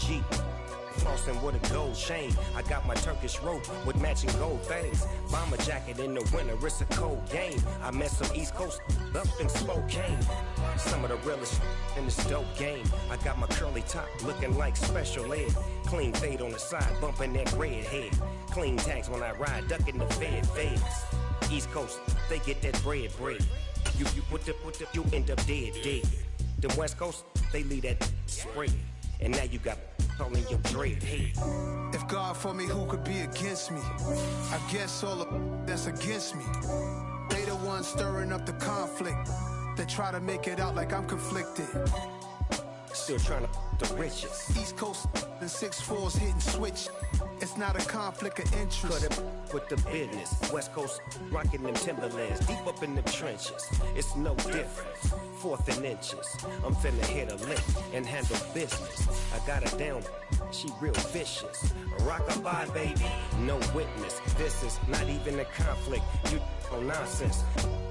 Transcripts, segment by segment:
Jeep. Flossing with a gold chain. I got my Turkish rope with matching gold things. Bomber jacket in the winter, it's a cold game. I met some East Coast up in Spokane. Some of the realest in this dope game. I got my curly top looking like special ed. Clean fade on the side, bumping that red head. Clean tags when I ride, ducking the feds. East Coast, they get that bread. You you end up dead. The West Coast, they leave that spread. And now you got all in your dread head. If God for me, who could be against me? I guess all the that's against me. They the ones stirring up the conflict. They try to make it out like I'm conflicted. Still trying to the riches. East Coast and 6'4's hitting switch. It's not a conflict of interest. Cut it with the business. West Coast rocking them Timberlands, deep up in the trenches. It's no difference. 4th and inches. I'm finna hit a lick and handle business. I got her down, she real vicious. Rock-a-bye, baby, no witness. This is not even a conflict. You on nonsense.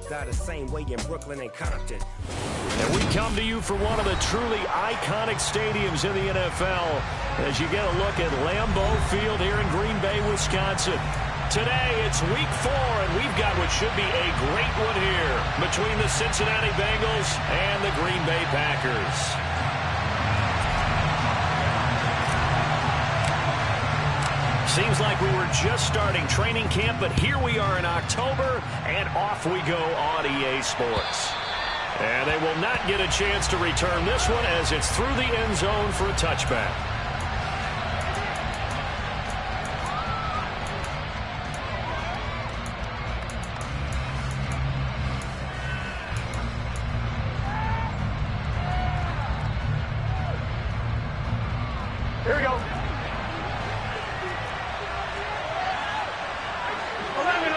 Got the same way in Brooklyn and Compton. And we come to you from one of the truly iconic stadiums in the NFL as you get a look at Lambeau Field here in Green Bay, Wisconsin. Today, it's week 4, and we've got what should be a great one here between the Cincinnati Bengals and the Green Bay Packers. Seems like we were just starting training camp, but here we are in October, and off we go on EA Sports. And they will not get a chance to return this one as it's through the end zone for a touchback. Here we go. 11.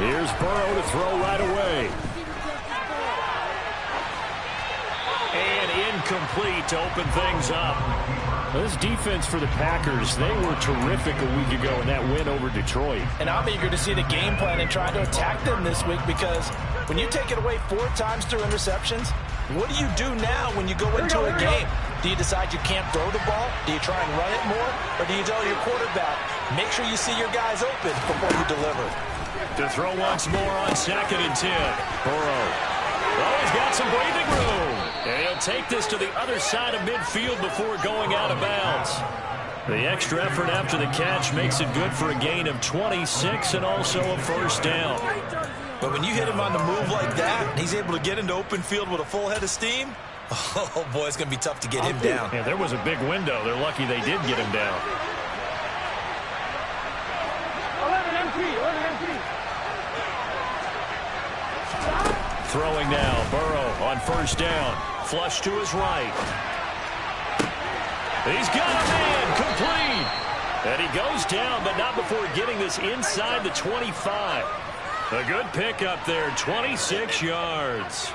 Here's Burrow to throw right away. And incomplete to open things up. This defense for the Packers, they were terrific a week ago in that win over Detroit. And I'm eager to see the game plan and try to attack them this week, because when you take it away 4 times through interceptions, what do you do now when you go into a game? Do you decide you can't throw the ball? Do you try and run it more? Or do you tell your quarterback, make sure you see your guys open before you deliver? To throw once more on 2nd and 10. Burrow. Oh, he's got some breathing room. And he'll take this to the other side of midfield before going out of bounds. The extra effort after the catch makes it good for a gain of 26 and also a first down. But when you hit him on the move like that, and he's able to get into open field with a full head of steam, oh boy, it's going to be tough to get him down. Yeah, there was a big window. They're lucky they did get him down. 11 MT. Throwing now, Burrow on first down. Flush to his right. He's got a man, complete. And he goes down, but not before getting this inside the 25. A good pick up there, 26 yards.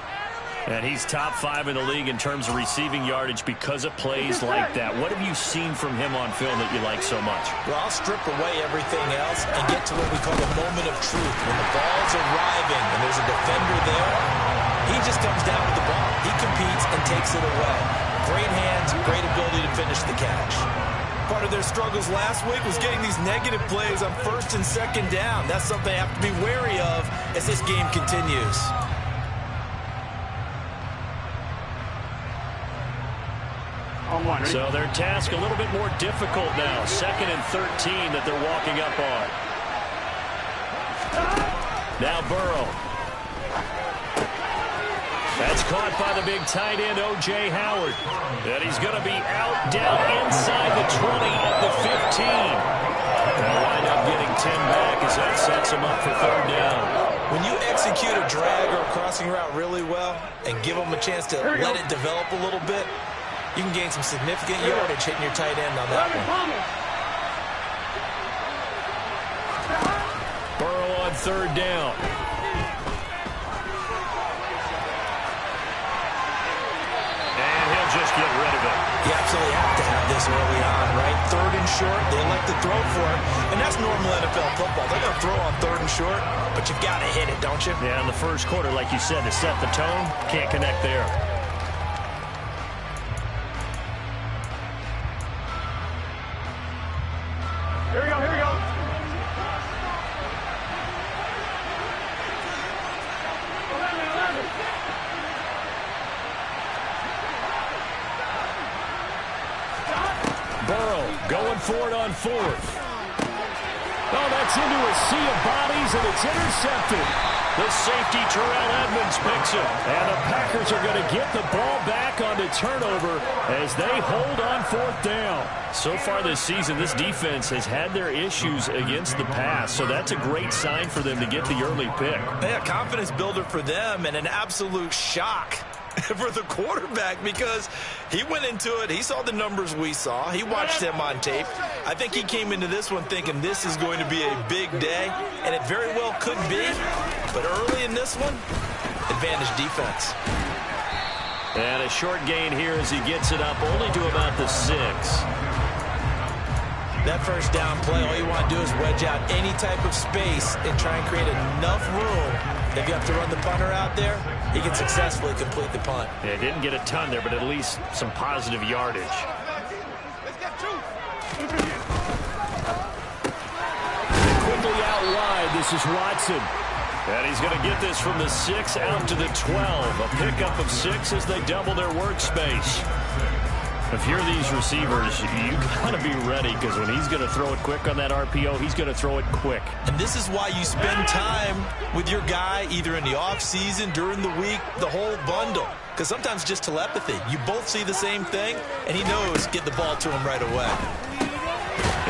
And he's top 5 in the league in terms of receiving yardage because of plays like that. What have you seen from him on film that you like so much? Well, I'll strip away everything else and get to what we call the moment of truth. When the ball's arriving and there's a defender there, he just comes down with the ball. He competes and takes it away. Great hands, great ability to finish the catch. Part of their struggles last week was getting these negative plays on 1st and 2nd down. That's something they have to be wary of as this game continues. So their task a little bit more difficult now. 2nd and 13 that they're walking up on. Now Burrow. That's caught by the big tight end, O.J. Howard. And he's going to be out down inside the 20 at the 15. They'll wind up getting 10 back as that sets him up for 3rd down. When you execute a drag or a crossing route really well and give them a chance to let it develop a little bit, you can gain some significant yardage hitting your tight end on that one. Burrow on 3rd down. And he'll just get rid of it. You absolutely have to have this early on, right? 3rd and short. They elect to throw for him, and that's normal NFL football. They're going to throw on 3rd and short, but you've got to hit it, don't you? Yeah, in the first quarter, like you said, to set the tone, can't connect there. Here we go, here we go. Burrow going for it on 4th. Oh, that's into a sea of bodies, and it's intercepted. The safety, Terrell Edmonds, picks it. And the Packers are going to get the ball back on the turnover as they hold on 4th down. So far this season, this defense has had their issues against the pass, so that's a great sign for them to get the early pick. Yeah, confidence builder for them, and an absolute shock for the quarterback because he went into it. He saw the numbers we saw. He watched them on tape. I think he came into this one thinking this is going to be a big day, and it very well could be. But early in this one, advantage defense. And a short gain here as he gets it up only to about the 6. That first down play, all you want to do is wedge out any type of space and try and create enough room. If you have to run the punter out there, he can successfully complete the punt. Yeah, didn't get a ton there, but at least some positive yardage. Quickly out wide, this is Watson. And he's going to get this from the 6 out to the 12. A pickup of 6 as they double their workspace. If you're these receivers, you got to be ready because when he's going to throw it quick on that RPO, he's going to throw it quick. And this is why you spend time with your guy either in the offseason, during the week, the whole bundle. Because sometimes just telepathy. You both see the same thing, and he knows get the ball to him right away.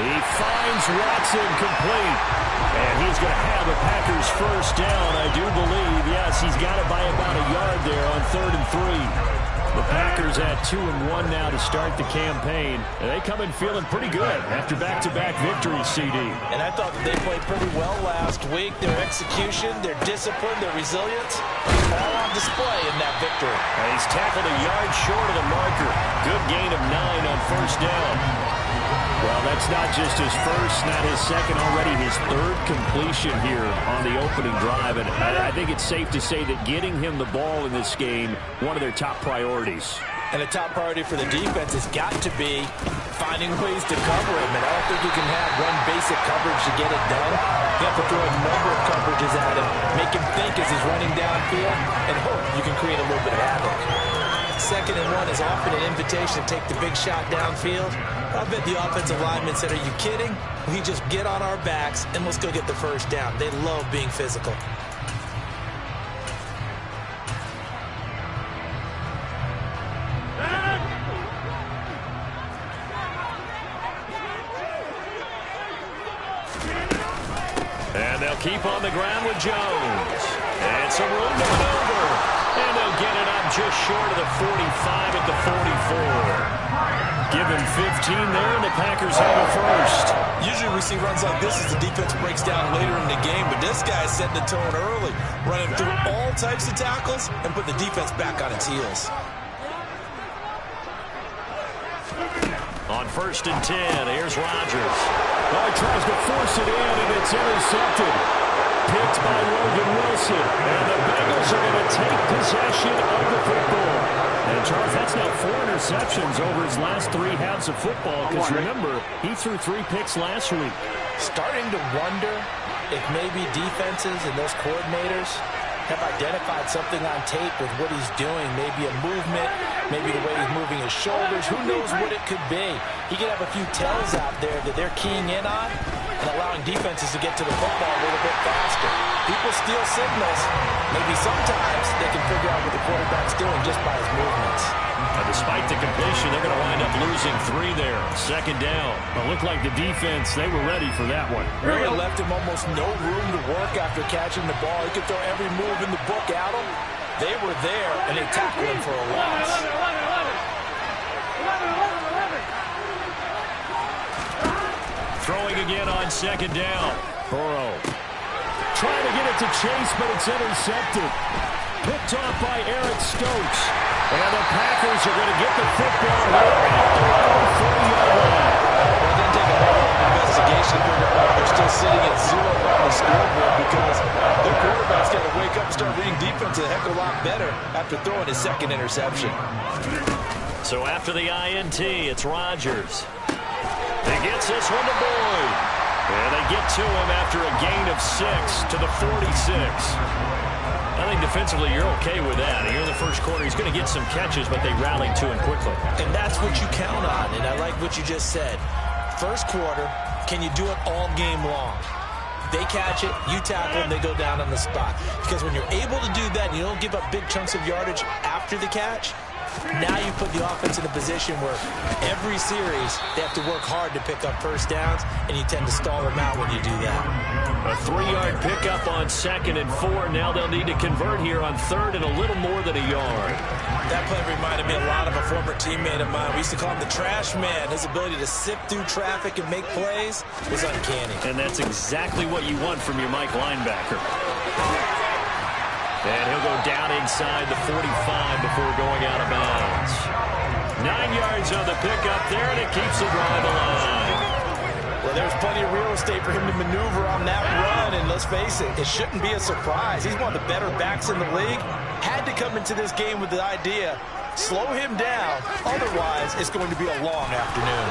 He finds Watson complete. And he's going to have the Packers first down, I do believe. Yes, he's got it by about a yard there on 3rd and 3. The Packers at 2-1 now to start the campaign. And they come in feeling pretty good after back-to-back victories, CD. And I thought that they played pretty well last week. Their execution, their discipline, their resilience, all on display in that victory. And he's tackled a yard short of the marker. Good gain of 9 on first down. Well, that's not just his first, not his second, already his 3rd completion here on the opening drive. And I think it's safe to say that getting him the ball in this game, one of their top priorities. And a top priority for the defense has got to be finding ways to cover him. And I don't think you can have one basic coverage to get it done. You have to throw a number of coverages at him, make him think as he's running downfield, and hope you can create a little bit of havoc. 2nd and 1 is often an invitation to take the big shot downfield. I bet the offensive linemen said, are you kidding? We just get on our backs and let's go get the first down. They love being physical. And they'll keep on the ground with Jones. And some room to maneuver. And they'll get it up just short of the 45 at the 44. Give him 15 there, and the Packers have a first. Usually we see runs like this as the defense breaks down later in the game, but this guy's setting the tone early, running through all types of tackles and put the defense back on its heels. On 1st and 10, here's Rodgers. Oh, he tries to force it in, and it's intercepted. Picked by Logan Wilson. And the Bengals are going to take possession of the football. And, Charles, that's now 4 interceptions over his last 3 halves of football. Because, remember, he threw 3 picks last week. Starting to wonder if maybe defenses and those coordinators have identified something on tape with what he's doing. Maybe a movement, maybe the way he's moving his shoulders. Who knows what it could be? He could have a few tells out there that they're keying in on and allowing defenses to get to the football a little bit faster. People steal signals. Maybe sometimes they can figure out what the quarterback's doing just by his movements. Despite the completion, they're going to wind up losing 3 there. 2nd down. It looked like the defense, they were ready for that one. Really left him almost no room to work after catching the ball. He could throw every move in the book at him. They were there, and they tackled him for a loss. 11. Throwing again on 2nd down. Burrow trying to get it to Chase, but it's intercepted. Picked off by Eric Stokes. And the Packers are going to get the football right at their own 40-yard line. Well, it didn't take a investigation going on. They're still sitting at 0 on the scoreboard because their quarterback's got to wake up and start reading defense a heck of a lot better after throwing his second interception. So after the INT, it's Rodgers. He gets this one to Boyd. And they get to him after a gain of 6 to the 46. I think defensively you're okay with that. Here in the first quarter, he's going to get some catches, but they rallied to him quickly. And that's what you count on, and I like what you just said. First quarter, can you do it all game long? They catch it, you tackle them, they go down on the spot. Because when you're able to do that and you don't give up big chunks of yardage after the catch, now you put the offense in a position where every series they have to work hard to pick up first downs, and you tend to stall them out when you do that. A 3-yard pickup on 2nd and 4. Now they'll need to convert here on 3rd and a little more than a yard. That play reminded me a lot of a former teammate of mine. We used to call him the trash man. His ability to sift through traffic and make plays was uncanny. And that's exactly what you want from your Mike linebacker. And he'll go down inside the 45 before going out of bounds. 9 yards on the pickup there, and it keeps the drive alive. Well, there's plenty of real estate for him to maneuver on that run, and let's face it, it shouldn't be a surprise. He's one of the better backs in the league. Had to come into this game with the idea, slow him down, otherwise it's going to be a long afternoon.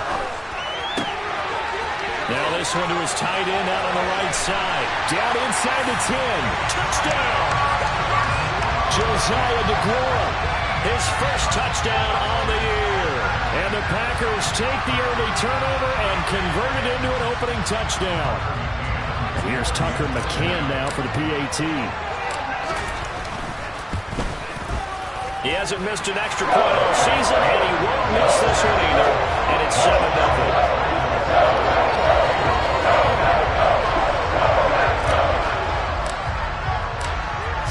Now this one to his tight end out on the right side. Down inside the 10. Touchdown! Josiah DeGuara, his first touchdown on the year. And the Packers take the early turnover and convert it into an opening touchdown. Here's Tucker McCann now for the PAT. He hasn't missed an extra point all season, and he won't miss this one either. And it's 7-0.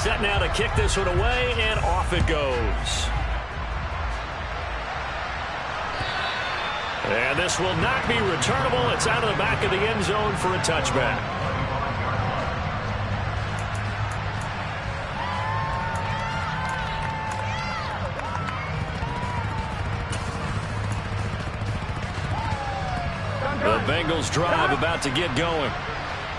Set now to kick this one away, and off it goes. And this will not be returnable. It's out of the back of the end zone for a touchback. The Bengals drive about to get going.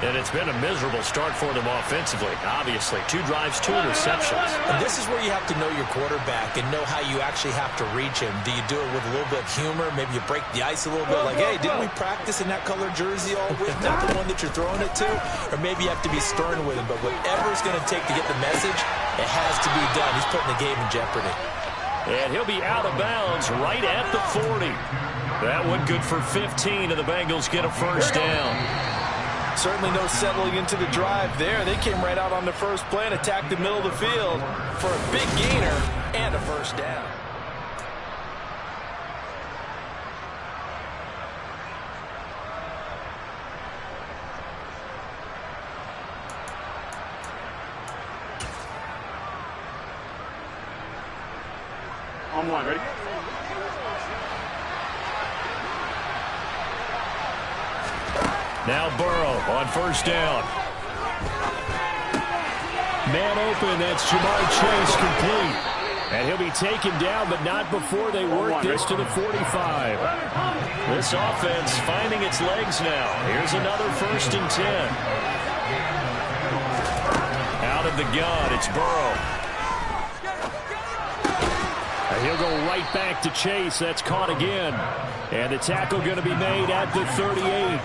And it's been a miserable start for them offensively, obviously. 2 drives, 2 interceptions. And this is where you have to know your quarterback and know how you actually have to reach him. Do you do it with a little bit of humor? Maybe you break the ice a little bit, like, hey, didn't we practice in that color jersey all week? Not the one that you're throwing it to? Or maybe you have to be stern with him. But whatever it's going to take to get the message, it has to be done. He's putting the game in jeopardy. And he'll be out of bounds right at the 40. That one good for 15, and the Bengals get a first down. Certainly no settling into the drive there. They came right out on the first play and attacked the middle of the field for a big gainer and a first down. On 1, ready? Now Burrow on first down. Man open, that's Jamar Chase complete. And he'll be taken down, but not before they work this to the 45. This offense finding its legs now. Here's another 1st and 10. Out of the gun, it's Burrow. And he'll go right back to Chase. That's caught again. And the tackle going to be made at the 38.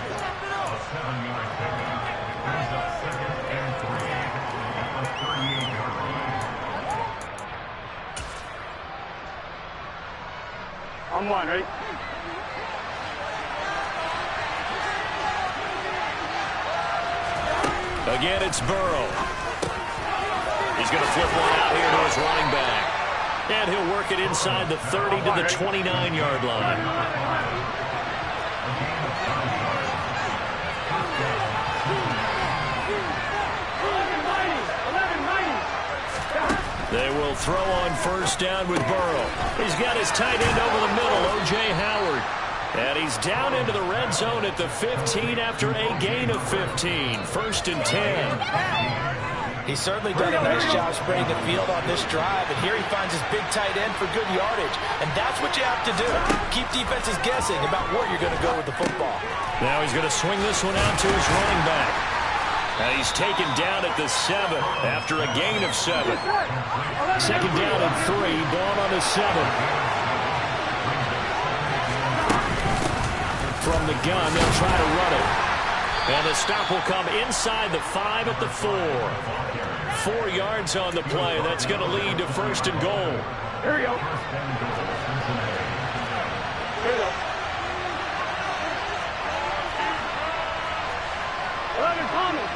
On 1, ready? Again, it's Burrow. He's going to flip one out here to his running back. And he'll work it inside the 30 to the 29-yard line. They will throw on first down with Burrow. He's got his tight end over the middle, O.J. Howard. And he's down into the red zone at the 15 after a gain of 15. 1st and 10. He's certainly done a nice job spreading the field on this drive, and here he finds his big tight end for good yardage. And that's what you have to do. Keep defenses guessing about where you're going to go with the football. Now he's going to swing this one out to his running back. And he's taken down at the 7 after a gain of 7. Second down and 3, ball on the 7. From the gun, they'll try to run it. And the stop will come inside the 5 at the 4. 4 yards on the play. That's going to lead to first and goal. Here we go. Here we go. 11 coming.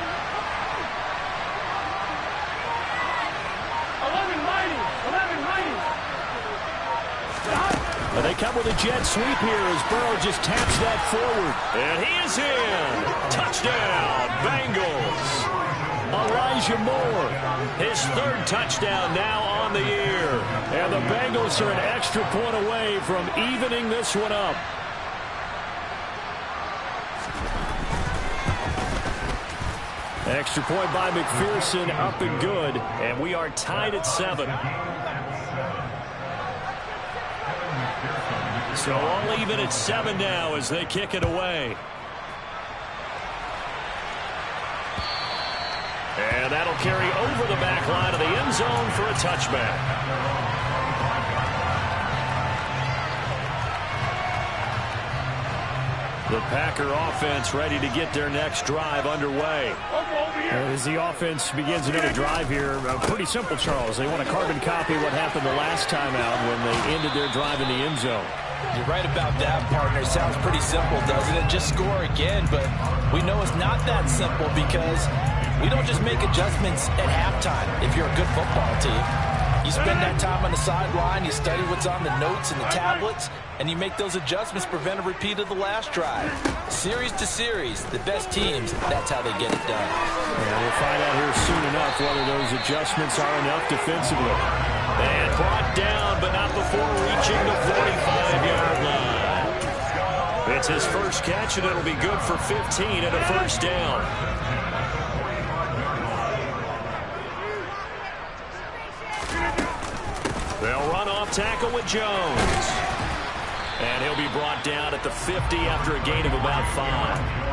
11 mighty. 11 mighty. They come with a jet sweep here as Burrow just taps that forward. And he is in. Touchdown, Bengals. Elijah Moore, his 3rd touchdown now on the year. And the Bengals are an extra point away from evening this one up. Extra point by McPherson, up and good. And we are tied at 7. So all even at 7 now as they kick it away. And that'll carry over the back line of the end zone for a touchback. The Packer offense ready to get their next drive underway. As the offense begins another drive here, pretty simple, Charles. They want to carbon copy what happened the last time out when they ended their drive in the end zone. You're right about that, partner. It sounds pretty simple, doesn't it? Just score again, but we know it's not that simple because we don't just make adjustments at halftime if you're a good football team. You spend that time on the sideline, you study what's on the notes and the tablets, and you make those adjustments to prevent a repeat of the last drive. Series to series, the best teams, that's how they get it done. Yeah, we'll find out here soon enough whether those adjustments are enough defensively. And brought down, but not before reaching the 45-yard line. It's his first catch, and it'll be good for 15 and a first down. They'll run off tackle with Jones. And he'll be brought down at the 50 after a gain of about 5.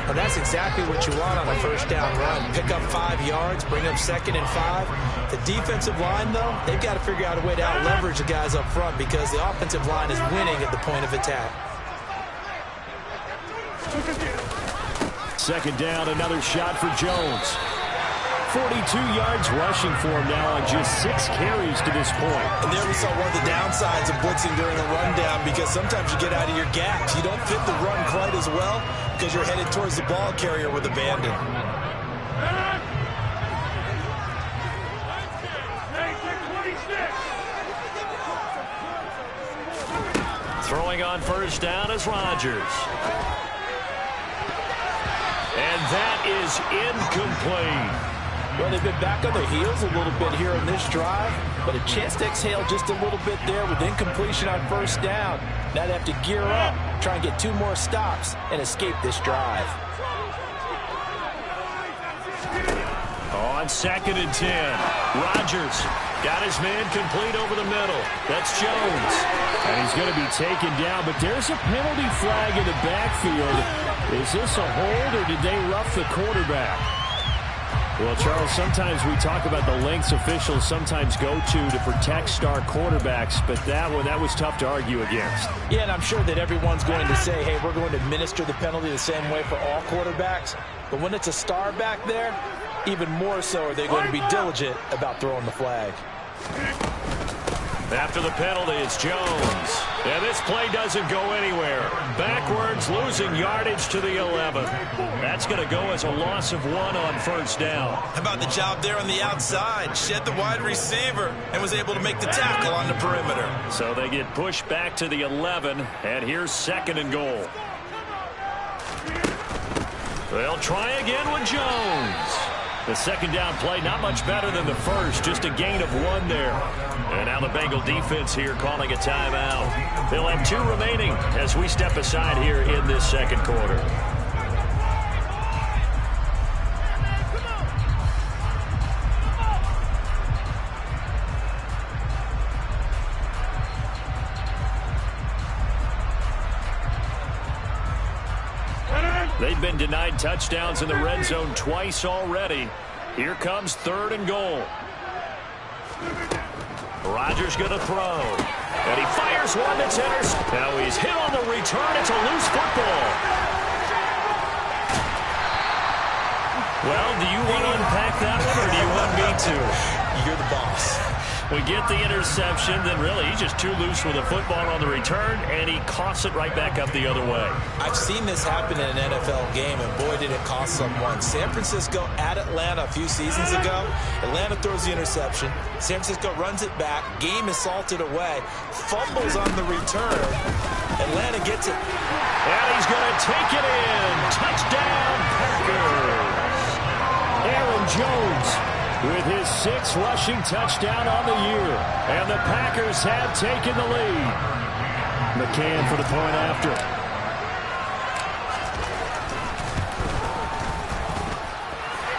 Well, that's exactly what you want on a first down run. Pick up 5 yards, bring up 2nd and 5. The defensive line, though, they've got to figure out a way to out-leverage the guys up front because the offensive line is winning at the point of attack. Second down, another shot for Jones. 42 yards rushing for him now on just 6 carries to this point. And there we saw one of the downsides of blitzing during a rundown because sometimes you get out of your gaps. You don't fit the run quite as well because you're headed towards the ball carrier with abandon. Throwing on first down is Rodgers. And that is incomplete. Well, they've been back on their heels a little bit here on this drive, but a chance to exhale just a little bit there with incompletion on first down. Now they have to gear up, try and get 2 more stops, and escape this drive. On 2nd and 10, Rodgers got his man complete over the middle. That's Jones. And he's going to be taken down, but there's a penalty flag in the backfield. Is this a hold, or did they rough the quarterback? Well, Charles, sometimes we talk about the lengths officials sometimes go to protect star quarterbacks, but that was tough to argue against. Yeah, and I'm sure that everyone's going to say, hey, we're going to administer the penalty the same way for all quarterbacks. But when it's a star back there, even more so are they going to be diligent about throwing the flag. After the penalty, it's Jones. And this play doesn't go anywhere. Backwards, losing yardage to the 11. That's going to go as a loss of 1 on first down. How about the job there on the outside? Shed the wide receiver and was able to make the tackle on the perimeter. So they get pushed back to the 11, and here's 2nd and goal. They'll try again with Jones. The second down play, not much better than the first, just a gain of 1 there. And now the Bengal defense here calling a timeout. They'll have 2 remaining as we step aside here in this second quarter. They've been denied touchdowns in the red zone twice already. Here comes 3rd and goal. Rodgers going to throw. And he fires one that's intercepted. Now he's hit on the return. It's a loose football. Well, do you want to unpack that one, or do you want me to? You're the boss. We get the interception, then really he's just too loose with the football on the return, and he coughs it right back up the other way. I've seen this happen in an NFL game, and boy, did it cost someone. San Francisco at Atlanta a few seasons ago. Atlanta throws the interception. San Francisco runs it back. Game is salted away. Fumbles on the return. Atlanta gets it. And he's going to take it in. Touchdown, Packers. Aaron Jones with his 6th rushing touchdown on the year. And the Packers have taken the lead. McCann for the point after.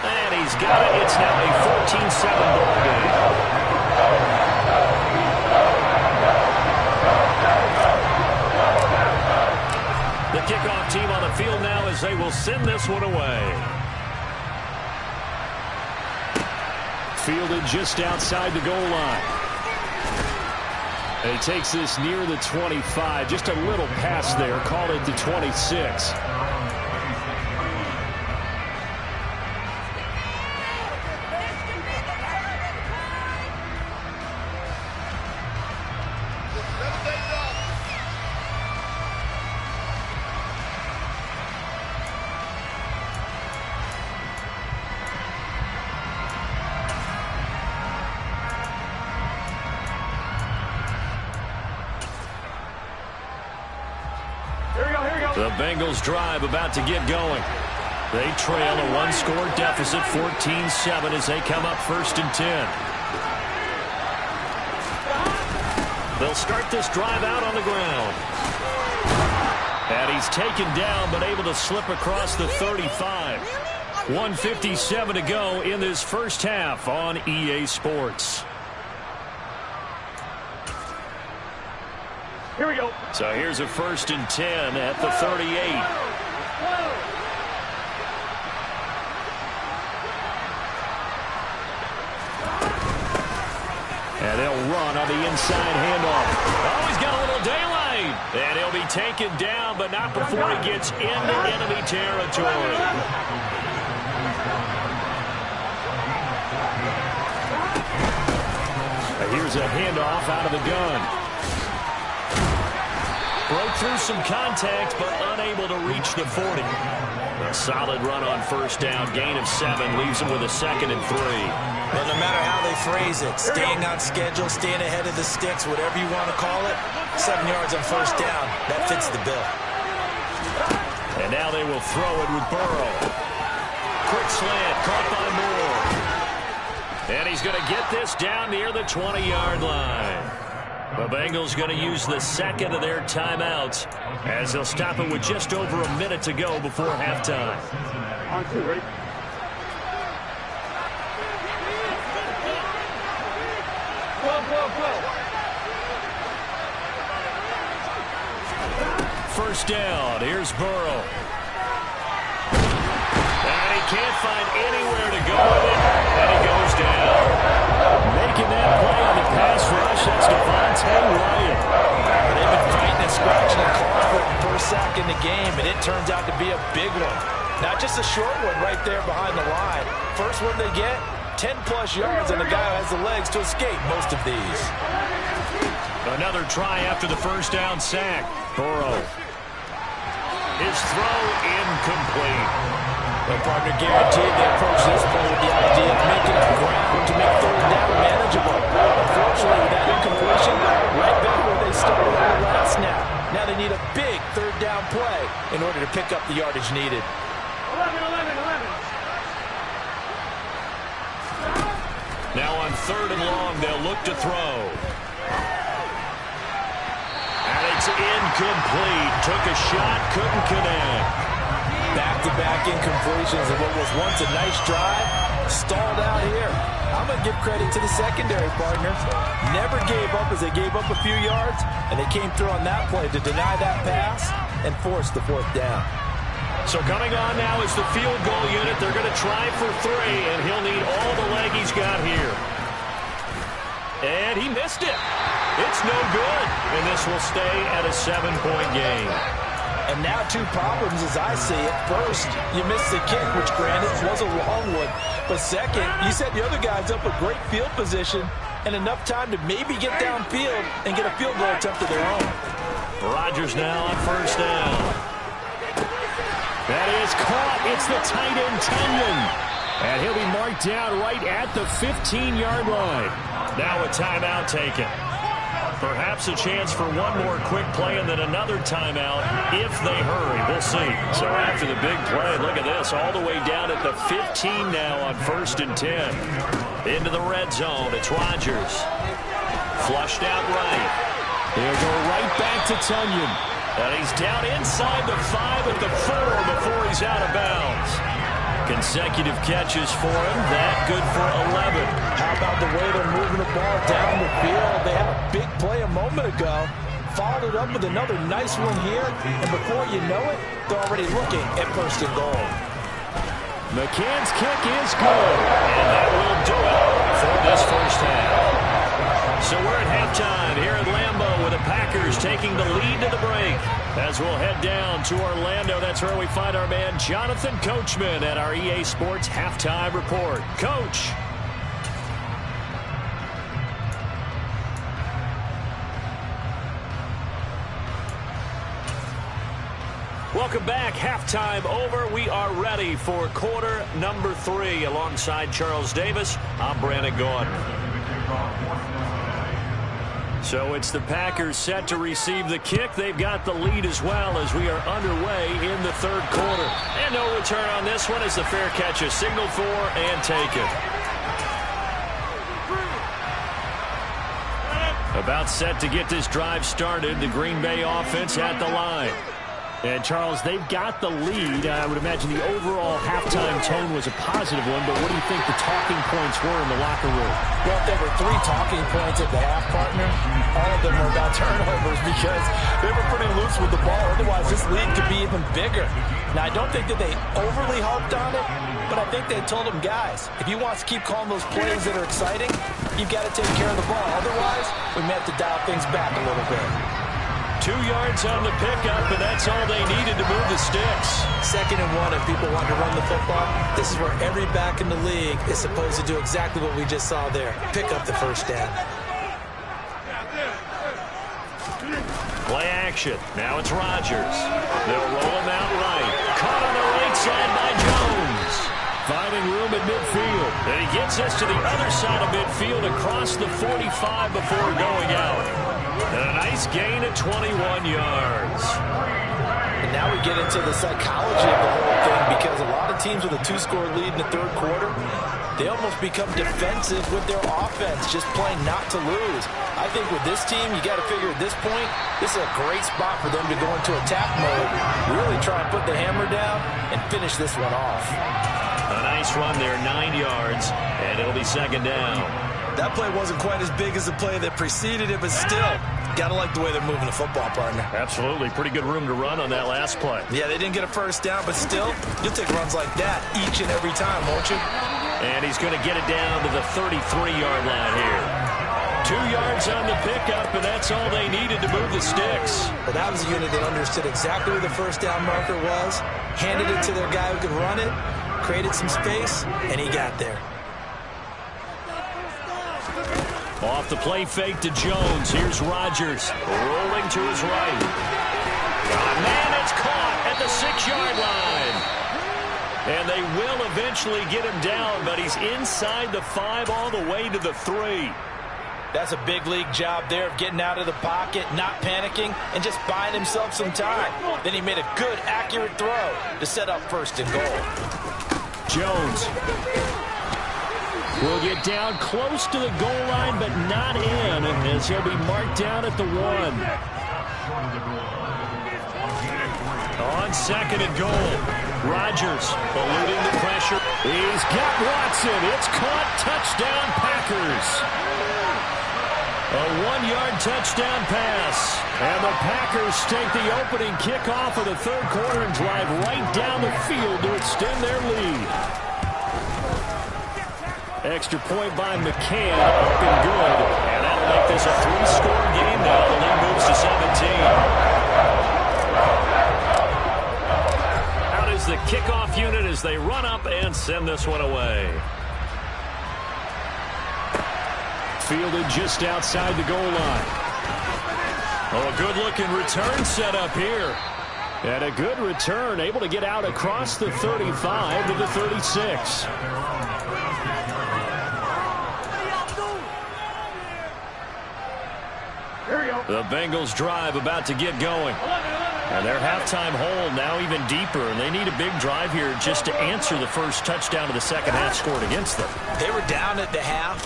And he's got it. It's now a 14-7 ball game. The kickoff team on the field now as they will send this one away. Fielded just outside the goal line. And he takes this near the 25. Just a little pass there. Call it the 26. The Bengals drive about to get going. They trail a 1-score deficit, 14-7, as they come up 1st and 10. They'll start this drive out on the ground. And he's taken down, but able to slip across the 35. 1:57 to go in this first half on EA Sports. Here we go. So here's a 1st and 10 at the 38. And they'll run on the inside handoff. Oh, he's got a little daylight. And he'll be taken down, but not before he gets into enemy territory. And here's a handoff out of the gun. Broke through some contact, but unable to reach the 40. A solid run on 1st down. Gain of 7 leaves him with a 2nd and 3. Well, no matter how they phrase it, staying on schedule, staying ahead of the sticks, whatever you want to call it, 7 yards on 1st down, that fits the bill. And now they will throw it with Burrow. Quick slant, caught by Moore. And he's going to get this down near the 20-yard line. The Bengals going to use the 2nd of their timeouts as they'll stop it with just over a minute to go before halftime. On 2, ready? First down. Here's Burrow. And he can't find anywhere to go with it. And he goes down. Making that play on the pass rush, that's Devontae Wyatt. They've been fighting and scratching and clawing for the first sack in the game, and it turns out to be a big one. Not just a short one right there behind the line. First one they get, 10-plus yards, and the guy has the legs to escape most of these. Another try after the 1st down sack. Burrow. His throw incomplete. Well, partner, guaranteed they approach this play with the idea of making up ground to make 3rd down manageable. Unfortunately, with that incompletion, right back where they started on the last snap. Now they need a big 3rd down play in order to pick up the yardage needed. 11. Now on 3rd and long, they'll look to throw. And it's incomplete. Took a shot, couldn't connect. Back-to-back incompletions of what was once a nice drive, stalled out here. I'm going to give credit to the secondary partners. Never gave up as they gave up a few yards, and they came through on that play to deny that pass and force the 4th down. So coming on now is the field goal unit. They're going to try for 3, and he'll need all the leg he's got here. And he missed it. It's no good, and this will stay at a 7-point game. And now 2 problems as I see it. First, you missed the kick, which granted was a long one. But second, you set the other guys up a great field position and enough time to maybe get downfield and get a field goal attempt of their own. Rodgers now on first down. That is caught. It's the tight end, Tunyon. And he'll be marked down right at the 15-yard line. Now a timeout taken. Perhaps a chance for one more quick play and then another timeout if they hurry. We'll see. So after the big play, look at this. All the way down at the 15 now on 1st and 10. Into the red zone. It's Rodgers. Flushed out right. He'll go right back to Tunyon. And he's down inside the 5 at the 4 before he's out of bounds. Consecutive catches for him. That good for 11. How about the way they're moving the ball down the field? They had a big play a moment ago. Followed it up with another nice one here. And before you know it, they're already looking at 1st and goal. McCann's kick is good. And that will do it for this first half. So we're at halftime here at Lambeau with the Packers taking the lead to the break. As we'll head down to Orlando, that's where we find our man Jonathan Coachman at our EA Sports Halftime Report. Coach. Welcome back. Halftime over. We are ready for quarter number 3. Alongside Charles Davis, I'm Brandon Gaudin. So it's the Packers set to receive the kick. They've got the lead as well as we are underway in the 3rd quarter. And no return on this one as the fair catch is signaled for and taken. About set to get this drive started. The Green Bay offense at the line. And, Charles, they've got the lead. I would imagine the overall halftime tone was a positive one, but what do you think the talking points were in the locker room? Well, there were 3 talking points at the half, partner. All of them were about turnovers because they were pretty loose with the ball. Otherwise, this lead could be even bigger. Now, I don't think that they overly harped on it, but I think they told them, guys, if you want to keep calling those plays that are exciting, you've got to take care of the ball. Otherwise, we may have to dial things back a little bit. 2 yards on the pickup, and that's all they needed to move the sticks. 2nd and 1, if people want to run the football, this is where every back in the league is supposed to do exactly what we just saw there. Pick up the first down. Play action. Now it's Rodgers. They'll roll him out right. Caught on the right side by Jones. Finding room at midfield. And he gets us to the other side of midfield across the 45 before going out. And a nice gain at 21 yards. And now we get into the psychology of the whole thing because a lot of teams with a 2-score lead in the 3rd quarter, they almost become defensive with their offense, just playing not to lose. I think with this team, you got to figure at this point, this is a great spot for them to go into attack mode, really try and put the hammer down and finish this one off. A nice run there, 9 yards, and it'll be 2nd down. That play wasn't quite as big as the play that preceded it, but still, got to like the way they're moving the football, partner. Absolutely. Pretty good room to run on that last play. Yeah, they didn't get a first down, but still, you'll take runs like that each and every time, won't you? And he's going to get it down to the 33-yard line here. 2 yards on the pickup, and that's all they needed to move the sticks. Well, that was a unit that understood exactly where the first down marker was, handed it to their guy who could run it, created some space, and he got there. Off the play fake to Jones. Here's Rodgers rolling to his right. Oh, man, it's caught at the 6-yard line. And they will eventually get him down, but he's inside the 5 all the way to the 3. That's a big league job there of getting out of the pocket, not panicking, and just buying himself some time. Then he made a good, accurate throw to set up 1st and goal. Jones will get down close to the goal line, but not in, as he'll be marked down at the 1. On 2nd and goal, Rodgers eluding the pressure. He's got Watson. It's caught. Touchdown, Packers. A 1-yard touchdown pass. And the Packers take the opening kickoff of the third quarter and drive right down the field to extend their lead. Extra point by McCann, up and good. And that'll make this a 3-score game now. The lead moves to 17. Out is the kickoff unit as they run up and send this one away. Fielded just outside the goal line. Oh, a good-looking return set up here. And a good return, able to get out across the 35 to the 36. The Bengals drive about to get going. And their halftime hole now even deeper, and they need a big drive here just to answer the first touchdown of the second half scored against them. They were down at the half.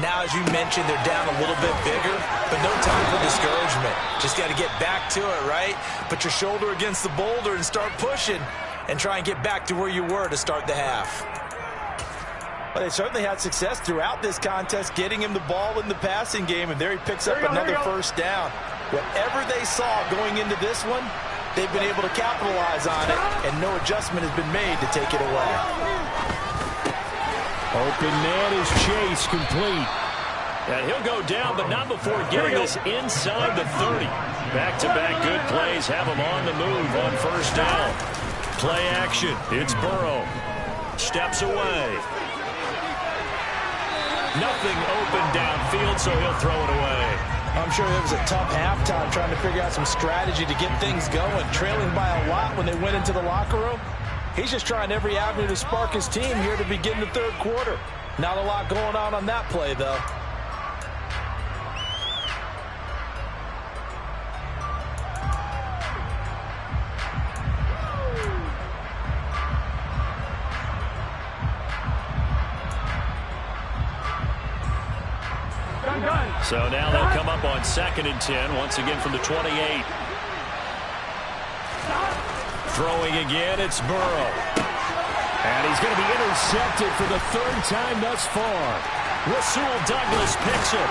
Now, as you mentioned, they're down a little bit bigger, but no time for discouragement. Just got to get back to it, right? Put your shoulder against the boulder and start pushing and try and get back to where you were to start the half. Well, they certainly had success throughout this contest, getting him the ball in the passing game, and there he picks up another first down. Whatever they saw going into this one, they've been able to capitalize on it, and no adjustment has been made to take it away. Open man is Chase, complete. And he'll go down, but not before getting this inside the 30. Back-to-back good plays have him on the move on first down. Play action. It's Burrow. Steps away. Nothing open downfield, so he'll throw it away. I'm sure it was a tough halftime trying to figure out some strategy to get things going. Trailing by a lot when they went into the locker room. He's just trying every avenue to spark his team here to begin the third quarter. Not a lot going on that play, though. So now they'll come up on 2nd and 10, once again from the 28. Throwing again, it's Burrow. And he's going to be intercepted for the third time thus far. Rasul Douglas picks it.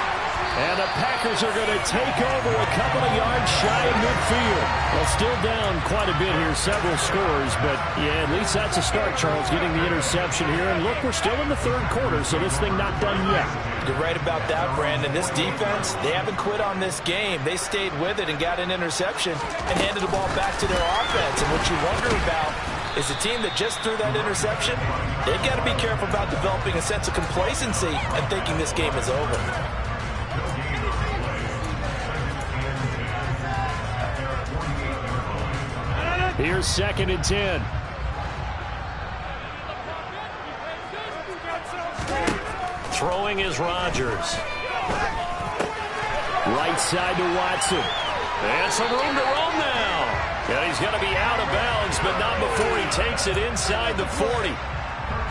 And the Packers are going to take over a couple of yards shy of midfield. Well, still down quite a bit here, several scores. But, yeah, at least that's a start, Charles, getting the interception here. And look, we're still in the third quarter, so this thing not done yet. You're right about that, Brandon. This defense, they haven't quit on this game. They stayed with it and got an interception and handed the ball back to their offense. And what you wonder about is a team that just threw that interception, they've got to be careful about developing a sense of complacency and thinking this game is over. Here's 2nd and 10. Throwing is Rodgers. Right side to Watson. And some room to roam now. And he's going to be out of bounds, but not before he takes it inside the 40.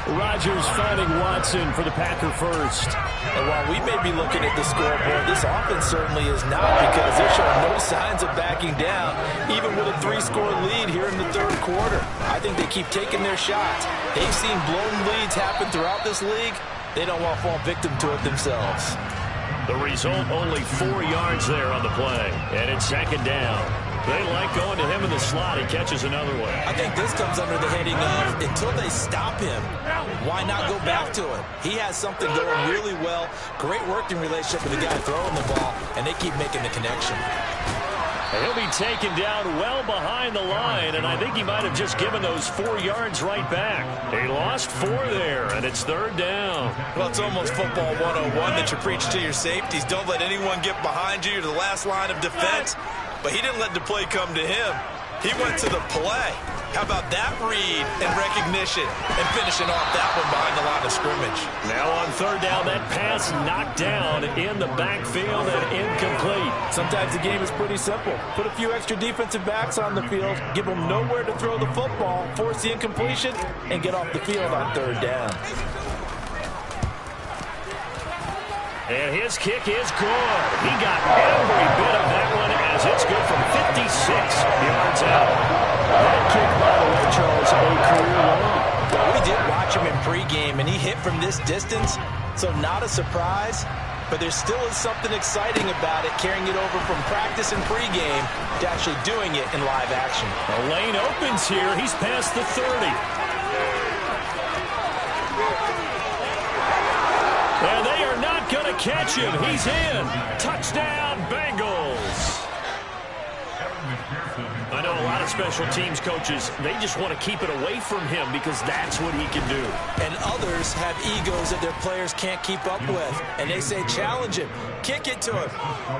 Rodgers finding Watson for the Packer first. And while we may be looking at the scoreboard, this offense certainly is not, because they're showing no signs of backing down, even with a 3-score lead here in the third quarter. I think they keep taking their shots. They've seen blown leads happen throughout this league. They don't want to fall victim to it themselves. The result, only 4 yards there on the play. And it's 2nd down. They like going to him in the slot. He catches another one. I think this comes under the heading of, until they stop him, why not go back to it? He has something going really well. Great working relationship with the guy throwing the ball, and they keep making the connection. He'll be taken down well behind the line, and I think he might have just given those 4 yards right back. He lost 4 there, and it's 3rd down. Well, it's almost football 101 that you preach to your safeties. Don't let anyone get behind you to the last line of defense. But he didn't let the play come to him. He went to the play. How about that read and recognition and finishing off that one behind the line of scrimmage? Now on 3rd down, that pass knocked down in the backfield and incomplete. Sometimes the game is pretty simple. Put a few extra defensive backs on the field, give them nowhere to throw the football, force the incompletion, and get off the field on 3rd down. And his kick is good. He got every bit of that one as it's good from 56 yards out. That kick, by the way, Charles, a career long. Well, we did watch him in pregame, and he hit from this distance, so not a surprise. but there still is something exciting about it, carrying it over from practice and pregame to actually doing it in live action. The lane opens here. He's past the 30. And they are not going to catch him. He's in. Touchdown, Bengals. I know a lot of special teams coaches, they just want to keep it away from him because that's what he can do. And others have egos that their players can't keep up with. And they say, challenge him. Kick it to him.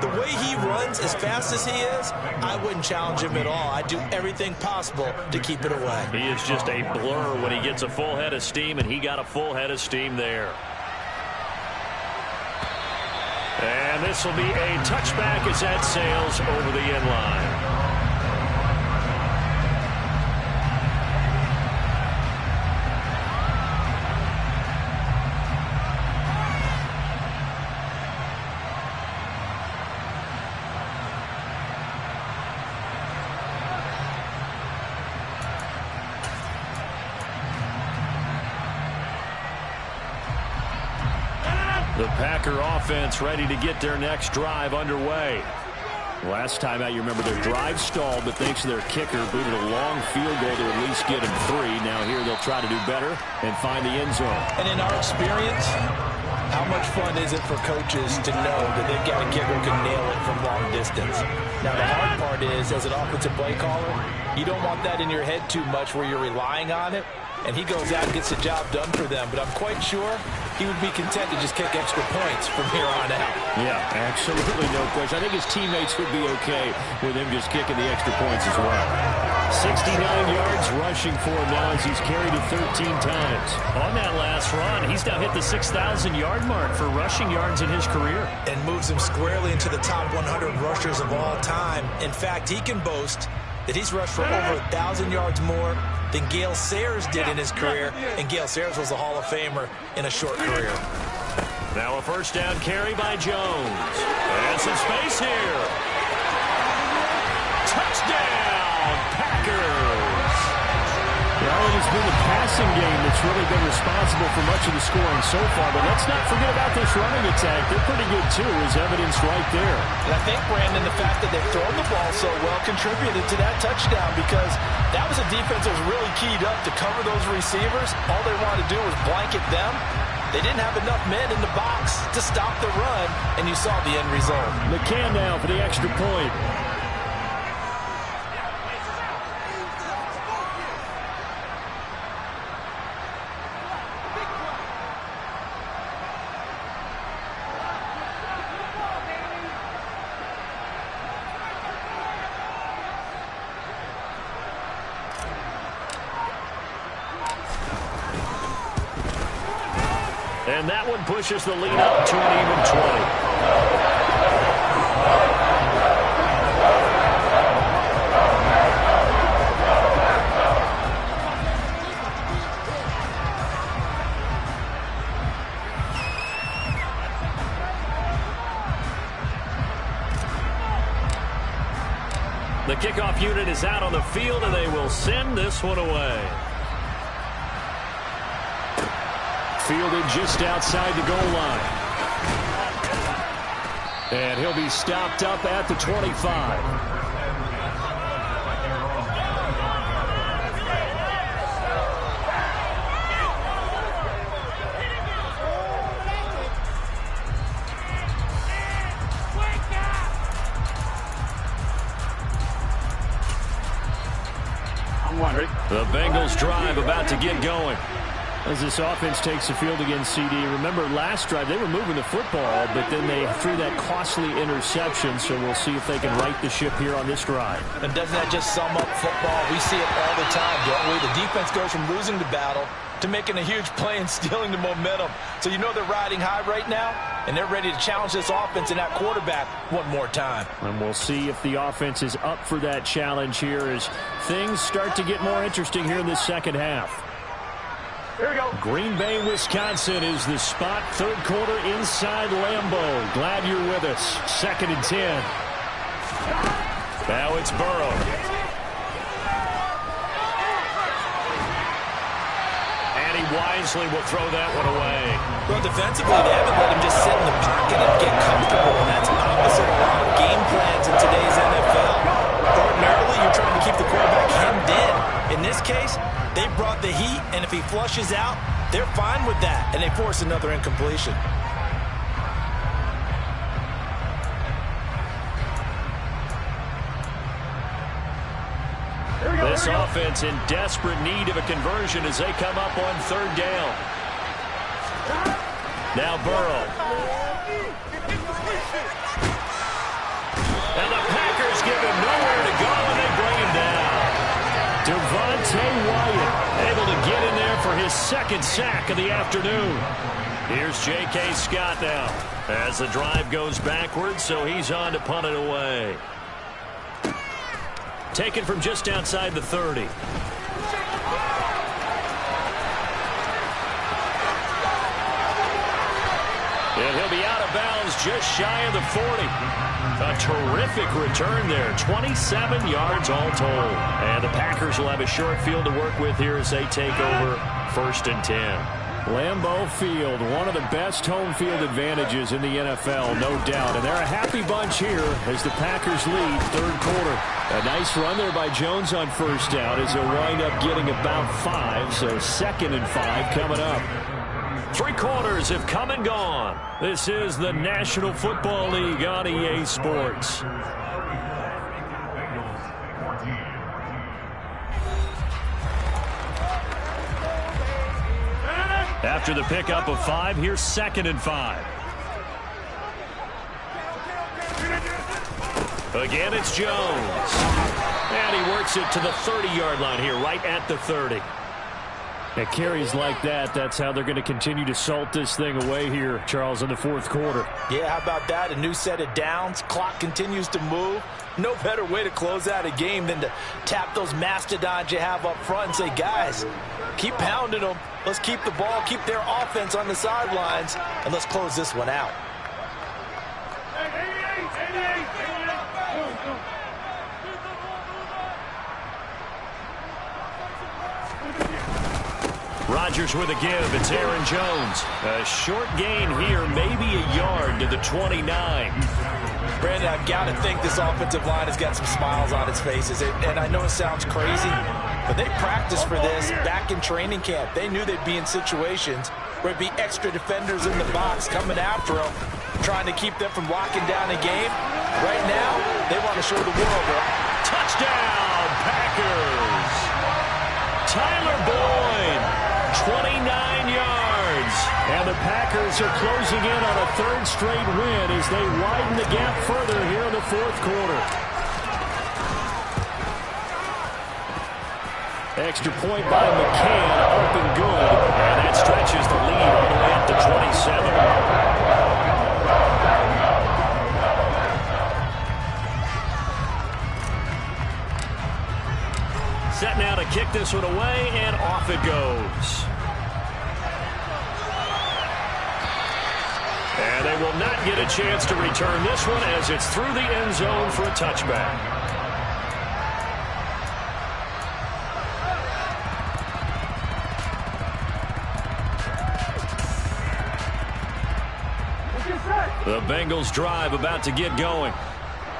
The way he runs as fast as he is, I wouldn't challenge him at all. I'd do everything possible to keep it away. He is just a blur when he gets a full head of steam, and he got a full head of steam there. And this will be a touchback as that sails over the end line. The Packer offense ready to get their next drive underway. Last time out, you remember their drive stalled, but thanks to their kicker, booted a long field goal to at least get them 3. Now here they'll try to do better and find the end zone. And in our experience, how much fun is it for coaches to know that they've got a kicker who can nail it from long distance? Now the hard part is, as an offensive play caller, you don't want that in your head too much where you're relying on it. And he goes out and gets the job done for them. But I'm quite sure he would be content to just kick extra points from here on out. Yeah, absolutely no question. I think his teammates would be okay with him just kicking the extra points as well. 69 yards rushing for him now as he's carried it 13 times. On that last run, he's now hit the 6,000-yard mark for rushing yards in his career. And moves him squarely into the top 100 rushers of all time. In fact, he can boast that he's rushed for over 1,000 yards more than Gale Sayers did in his career, and Gale Sayers was a Hall of Famer in a short career. Now a first down carry by Jones. And some space here. Touchdown, Packers! Well, it has been the passing game that's really been responsible for much of the scoring so far, but let's not forget about this running attack. They're pretty good, too, as evidenced right there. And I think, Brandon, the fact that they've thrown the ball so well contributed to that touchdown because that was a defense that was really keyed up to cover those receivers. All they wanted to do was blanket them. They didn't have enough men in the box to stop the run, and you saw the end result. McCann now for the extra point. And that one pushes the lead up to an even 20. The kickoff unit is out on the field, and they will send this one away. Fielded just outside the goal line. And he'll be stopped up at the 25. The Bengals drive about to get going. As this offense takes the field against CD. Remember, last drive, they were moving the football, but then they threw that costly interception, so we'll see if they can right the ship here on this drive. And doesn't that just sum up football? We see it all the time, don't we? The defense goes from losing the battle to making a huge play and stealing the momentum. So you know they're riding high right now, and they're ready to challenge this offense and that quarterback one more time. And we'll see if the offense is up for that challenge here as things start to get more interesting here in the second half. Here we go. Green Bay, Wisconsin is the spot. Third quarter inside Lambeau. Glad you're with us. 2nd and 10. Now it's Burrow. And he wisely will throw that one away. Well, defensively, they haven't let him just sit in the pocket and get comfortable, and that's opposite a lot of game plans in today's NFL. Ordinarily, you're trying to keep the quarterback hemmed in. In this case, they brought the heat, and if he flushes out, they're fine with that, and they force another incompletion. This offense in desperate need of a conversion as they come up on third down. Now Burrow. And the Packers give him nowhere to go, and they bring him down. Devontae Wyatt able to get in there for his second sack of the afternoon. Here's J.K. Scott now as the drive goes backwards, so he's on to punt it away. Taken from just outside the 30. And he'll be out of bounds just shy of the 40. A terrific return there. 27 yards all told. And the Packers will have a short field to work with here as they take over 1st and 10. Lambeau Field, one of the best home field advantages in the NFL, no doubt. And they're a happy bunch here as the Packers lead third quarter. A nice run there by Jones on first down as they'll wind up getting about 5. So 2nd and 5 coming up. 3 quarters have come and gone. This is the National Football League on EA Sports. After the pickup of 5, here's 2nd and 5. Again, it's Jones. And he works it to the 30-yard line here, right at the 30. At carries like that, that's how they're going to continue to salt this thing away here, Charles, in the 4th quarter. Yeah, how about that? A new set of downs. Clock continues to move. No better way to close out a game than to tap those mastodons you have up front and say, guys, keep pounding them. Let's keep the ball, keep their offense on the sidelines, and let's close this one out. Rodgers with a give. It's Aaron Jones. A short gain here, maybe a yard to the 29. Brandon, I've got to think this offensive line has got some smiles on its faces. And I know it sounds crazy, but they practiced for this back in training camp. They knew they'd be in situations where it'd be extra defenders in the box coming after them, trying to keep them from locking down a game. Right now, they want to show the world that. Touchdown, Packers! Tyler Boyd, 29 yards. And the Packers are closing in on a 3rd straight win as they widen the gap further here in the 4th quarter. Extra point by McCann, up and good. And that stretches the lead all the way up to 27. Set now to kick this one away, and off it goes. And they will not get a chance to return this one as it's through the end zone for a touchback. The Bengals drive about to get going.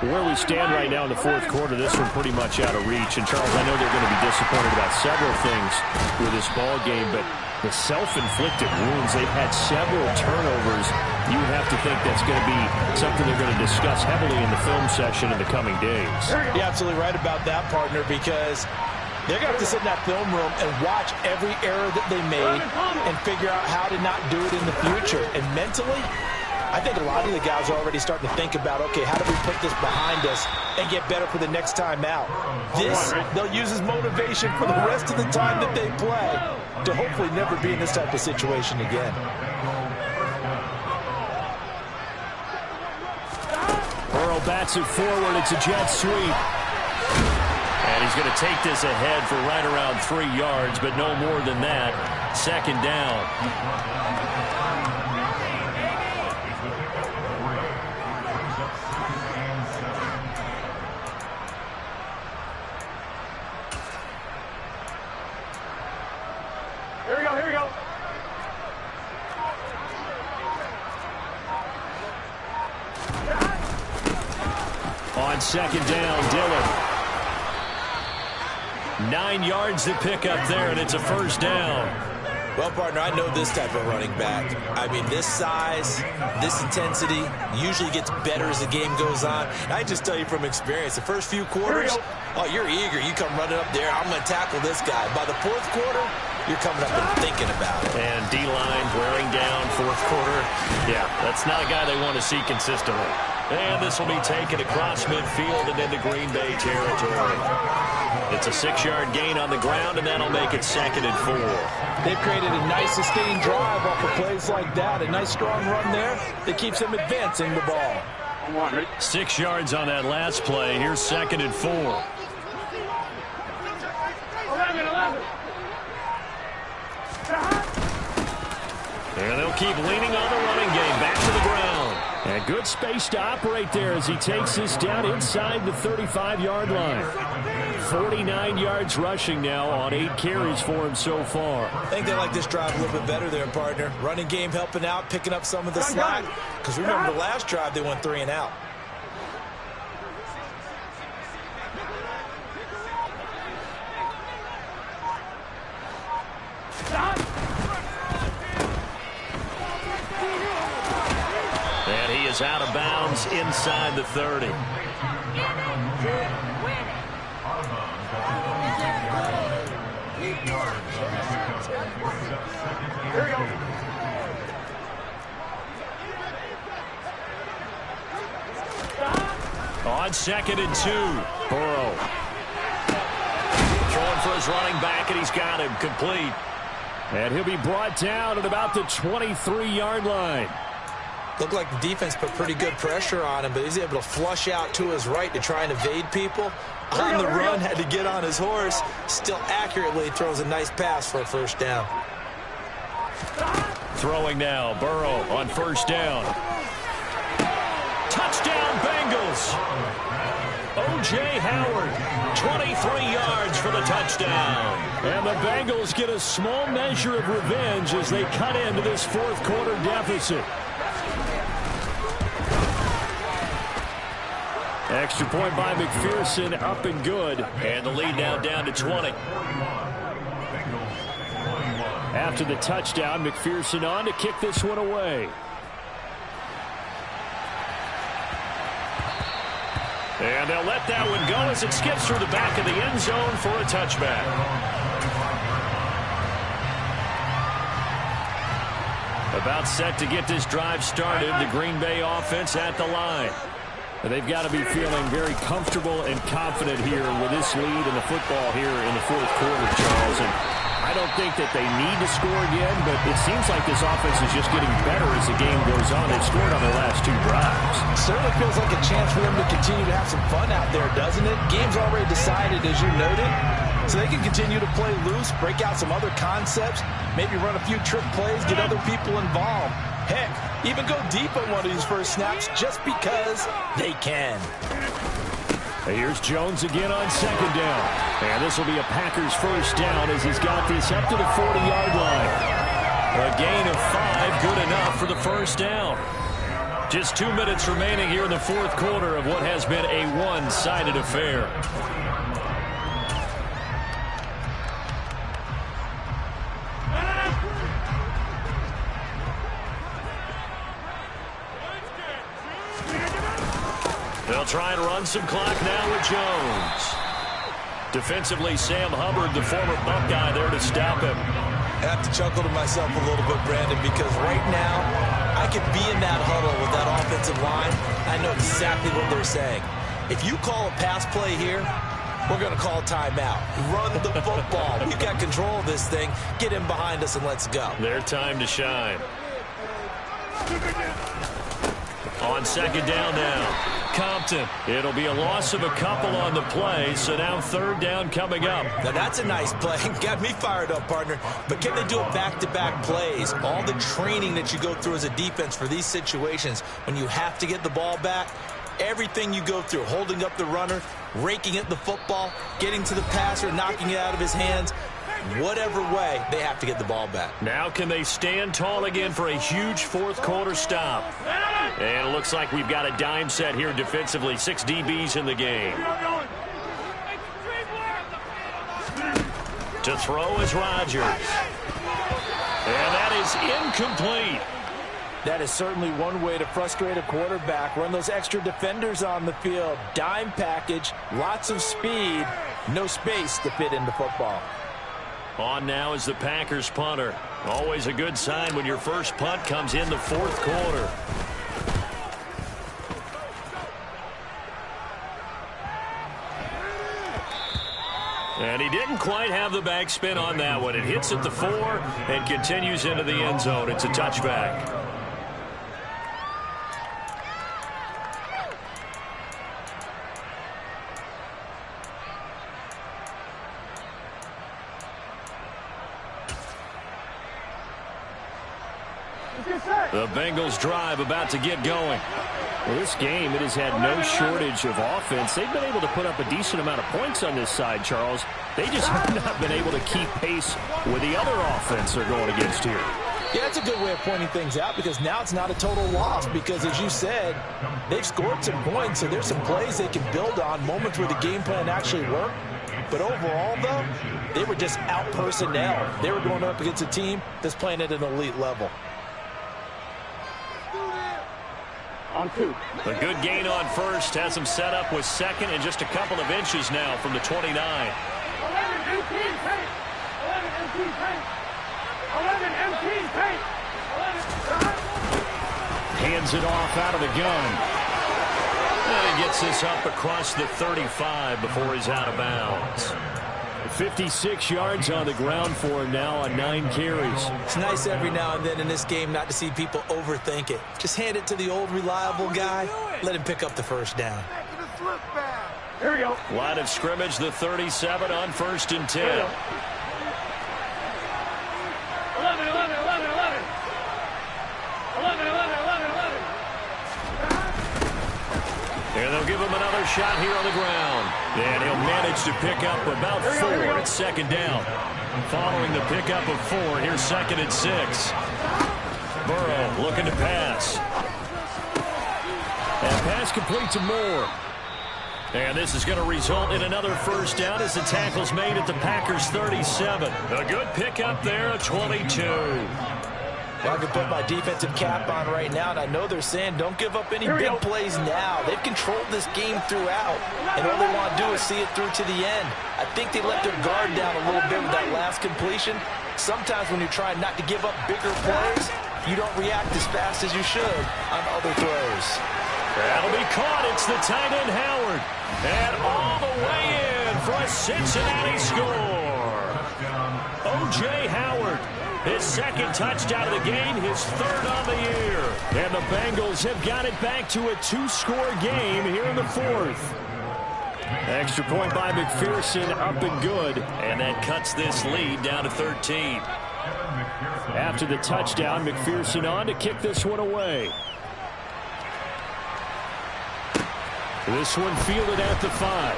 Where we stand right now in the 4th quarter, this one pretty much out of reach. And, Charles, I know they're going to be disappointed about several things with this ball game, but the self-inflicted wounds, they've had several turnovers. You have to think that's going to be something they're going to discuss heavily in the film session in the coming days. You're absolutely right about that, partner, because they're going to have to sit in that film room and watch every error that they made and figure out how to not do it in the future. And mentally, I think a lot of the guys are already starting to think about, okay, how do we put this behind us and get better for the next time out? This, they'll use as motivation for the rest of the time that they play to hopefully never be in this type of situation again. Burrow bats it forward. It's a jet sweep. And he's going to take this ahead for right around 3 yards, but no more than that. 2nd down. Here we go. On second down, Dillon. 9 yards to pick up there, and it's a first down. Well, partner, I know this type of running back. I mean, this size, this intensity usually gets better as the game goes on. And I just tell you from experience, the first few quarters, oh, you're eager. You come running up there, I'm going to tackle this guy. By the fourth quarter, you're coming up and thinking about it. And D-line wearing down fourth quarter. Yeah, that's not a guy they want to see consistently. And this will be taken across midfield and into Green Bay territory. It's a 6-yard gain on the ground, and that'll make it 2nd and 4. They've created a nice sustained drive off of plays like that. A nice strong run there that keeps them advancing the ball. 6 yards on that last play. Here's 2nd and 4. 11. And they'll keep leaning on the running game. Back to the ground. And good space to operate there as he takes this down inside the 35-yard line. 49 yards rushing now on 8 carries for him so far. I think they like this drive a little bit better there, partner. Running game helping out, picking up some of the slack. Because remember the last drive, they went 3 and out. And he is out of bounds inside the 30. Here we go. On 2nd and 2, Burrow. Throwing for his running back, and he's got him complete. And he'll be brought down at about the 23-yard line. Looked like the defense put pretty good pressure on him, but he's able to flush out to his right to try and evade people. On the run, had to get on his horse. Still accurately throws a nice pass for a first down. Throwing now, Burrow on first down. Touchdown, Bengals. O.J. Howard, 23 yards for the touchdown. And the Bengals get a small measure of revenge as they cut into this fourth quarter deficit. Extra point by McPherson, up and good. And the lead now down to 20. After the touchdown, McPherson on to kick this one away. And they'll let that one go as it skips through the back of the end zone for a touchback. About set to get this drive started. The Green Bay offense at the line. And they've got to be feeling very comfortable and confident here with this lead in the football here in the fourth quarter, Charles. And I don't think that they need to score again, but it seems like this offense is just getting better as the game goes on. They've scored on their last 2 drives. Certainly feels like a chance for them to continue to have some fun out there, doesn't it? Game's already decided, as you noted. So they can continue to play loose, break out some other concepts, maybe run a few trick plays, get other people involved. Heck, even go deep on one of these first snaps just because they can. Here's Jones again on second down. And this will be a Packers first down as he's got this up to the 40-yard line. A gain of 5, good enough for the first down. Just 2 minutes remaining here in the fourth quarter of what has been a one-sided affair. They'll try and run some clock now with Jones. Defensively, Sam Hubbard, the former Buckeye, there to stop him. I have to chuckle to myself a little bit, Brandon, because right now I could be in that huddle with that offensive line. I know exactly what they're saying. If you call a pass play here, we're going to call timeout. Run the football. We've got control of this thing. Get in behind us and let's go. Their time to shine. On second down now. Compton. It'll be a loss of a couple on the play, so now third down coming up. Now that's a nice play. Got me fired up, partner. But can they do it back-to-back plays? All the training that you go through as a defense for these situations, when you have to get the ball back, everything you go through, holding up the runner, raking at the football, getting to the passer, knocking it out of his hands, Whatever way, they have to get the ball back. Now can they stand tall again for a huge fourth quarter stop? And it looks like we've got a dime set here defensively. 6 DBs in the game. To throw is Rodgers. And that is incomplete. That is certainly one way to frustrate a quarterback. Run those extra defenders on the field. Dime package, lots of speed, no space to fit into football. On now is the Packers punter. Always a good sign when your first punt comes in the fourth quarter. And he didn't quite have the backspin on that one. It hits at the 4 and continues into the end zone. It's a touchback. The Bengals drive about to get going. Well, this game, it has had no shortage of offense. They've been able to put up a decent amount of points on this side, Charles. They just have not been able to keep pace with the other offense they're going against here. Yeah, that's a good way of pointing things out because now it's not a total loss because, as you said, they've scored some points, so there's some plays they can build on, moments where the game plan actually worked. But overall, though, they were just out-personnel. They were going up against a team that's playing at an elite level. On 2. A good gain on first has him set up with second and just a couple of inches now from the 29. 11 empty paint. 11 empty paint. 11 empty paint. 11. Hands it off out of the gun. And he gets this up across the 35 before he's out of bounds. 56 yards on the ground for him now on 9 carries. It's nice every now and then in this game not to see people overthink it. Just hand it to the old reliable guy. Let him pick up the first down. Here we go. Line of scrimmage, the 37 on 1st and 10. 11, 11, 11, 11. 11, 11, 11, 11. And they'll give him another shot here on the ground. And he'll manage to pick up about 4 at second down. Following the pickup of 4, here's 2nd and 6. Burrow looking to pass. And pass complete to Moore. And this is going to result in another first down as the tackle's made at the Packers 37. A good pickup there, a 22. Well, I can put my defensive cap on right now, and I know they're saying don't give up any big plays now. They've controlled this game throughout, and all they want to do is see it through to the end. I think they let their guard down a little bit with that last completion. Sometimes when you're trying not to give up bigger plays, you don't react as fast as you should on other throws. That'll be caught. It's the tight end, Howard. And all the way in for a Cincinnati score. O.J. Howard. His 2nd touchdown of the game, his 3rd on the year. And the Bengals have got it back to a 2-score game here in the 4th. Extra point by McPherson, up and good. And that cuts this lead down to 13. After the touchdown, McPherson on to kick this one away. This one fielded at the 5.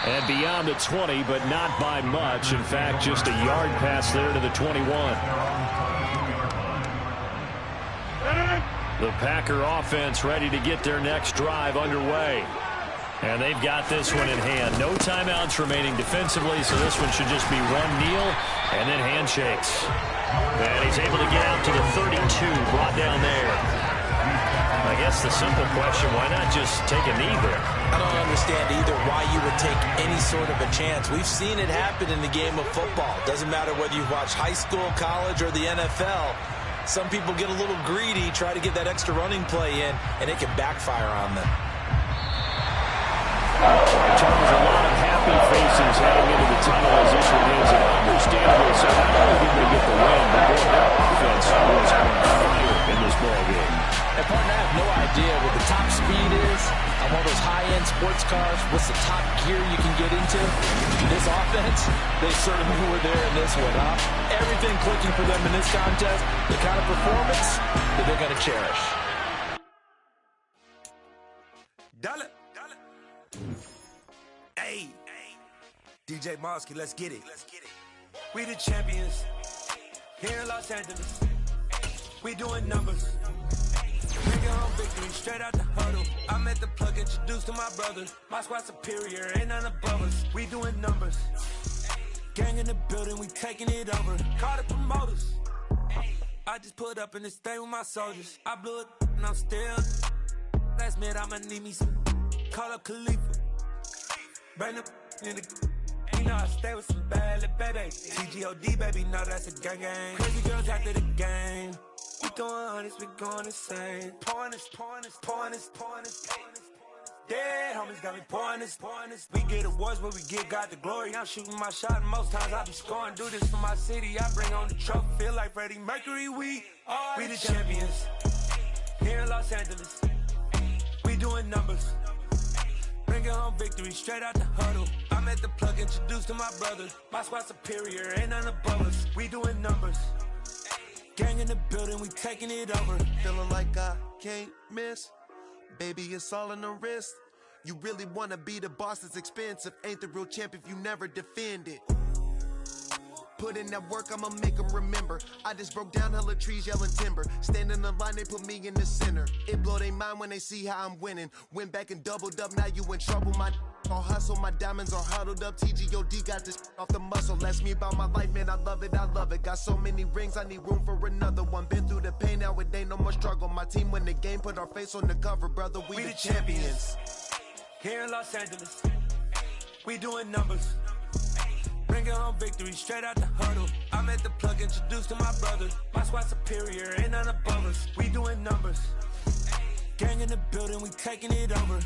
And beyond the 20, but not by much. In fact, just a yard pass there to the 21. The Packer offense ready to get their next drive underway. And they've got this one in hand. No timeouts remaining defensively, so this one should just be one kneel and then handshakes. And he's able to get out to the 32, brought down there. I guess the simple question, why not just take a knee there? I don't understand either why you would take any sort of a chance. We've seen it happen in the game of football. Doesn't matter whether you've watched high school, college, or the NFL. Some people get a little greedy, try to get that extra running play in, and it can backfire on them. Charles, a lot of happy faces heading into the tunnel as this one is. And understandable, so not only did they get the win, but their offense was on fire in this ballgame. And partner, I have no idea what the top speed is on one of those high-end sports cars. What's the top gear you can get into? This offense, they certainly were there in this one, huh? Everything clicking for them in this contest, the kind of performance that they're going to cherish. Dollar. Hey. DJ Mosky, let's get it. We the champions here in Los Angeles. We doing numbers. Bringing home victory straight out the huddle. I'm at the plug, introduced to my brothers. My squad superior, ain't none above us. We doing numbers. Gang in the building, we taking it over. Call the promoters. I just put up in this thing with my soldiers. I blew it and I'm still. Last minute I'ma need me some. Call up Khalifa. Bring them in the. You know I stay with some bad little baby. TGOD baby, know that's a gang gang. Crazy girls after the game. We going honest, we going insane. Pouring this. Dead homies got me pouring this. We get awards, but we get God the glory. I'm shooting my shot, and most times I be scoring. Do this for my city, I bring on the trophy. Feel like Freddie Mercury, we the champions here in Los Angeles. We doing numbers. Bringing home victory straight out the huddle. I'm at the plug, introduced to my brothers. My squad superior, ain't none above us. We doing numbers. Gang in the building, we taking it over. Feeling like I can't miss. Baby, it's all in the wrist. You really wanna be the boss, it's expensive. Ain't the real champ if you never defend it. Put in that work, I'ma make them remember. I just broke down hella trees, yelling timber. Standing in the line, they put me in the center. It blow their mind when they see how I'm winning. Went back and doubled up, now you in trouble. My all hustle, my diamonds are huddled up. TGOD got this off the muscle. Ask me about my life, man, I love it. Got so many rings, I need room for another one. Been through the pain, now it ain't no more struggle. My team win the game, put our face on the cover, brother. We the champions. Here in Los Angeles, we doing numbers. Bringing home victory straight out the huddle. I'm at the plug, introduced to my brothers. My squad superior, ain't none above us. We doing numbers. Gang in the building, we taking it over.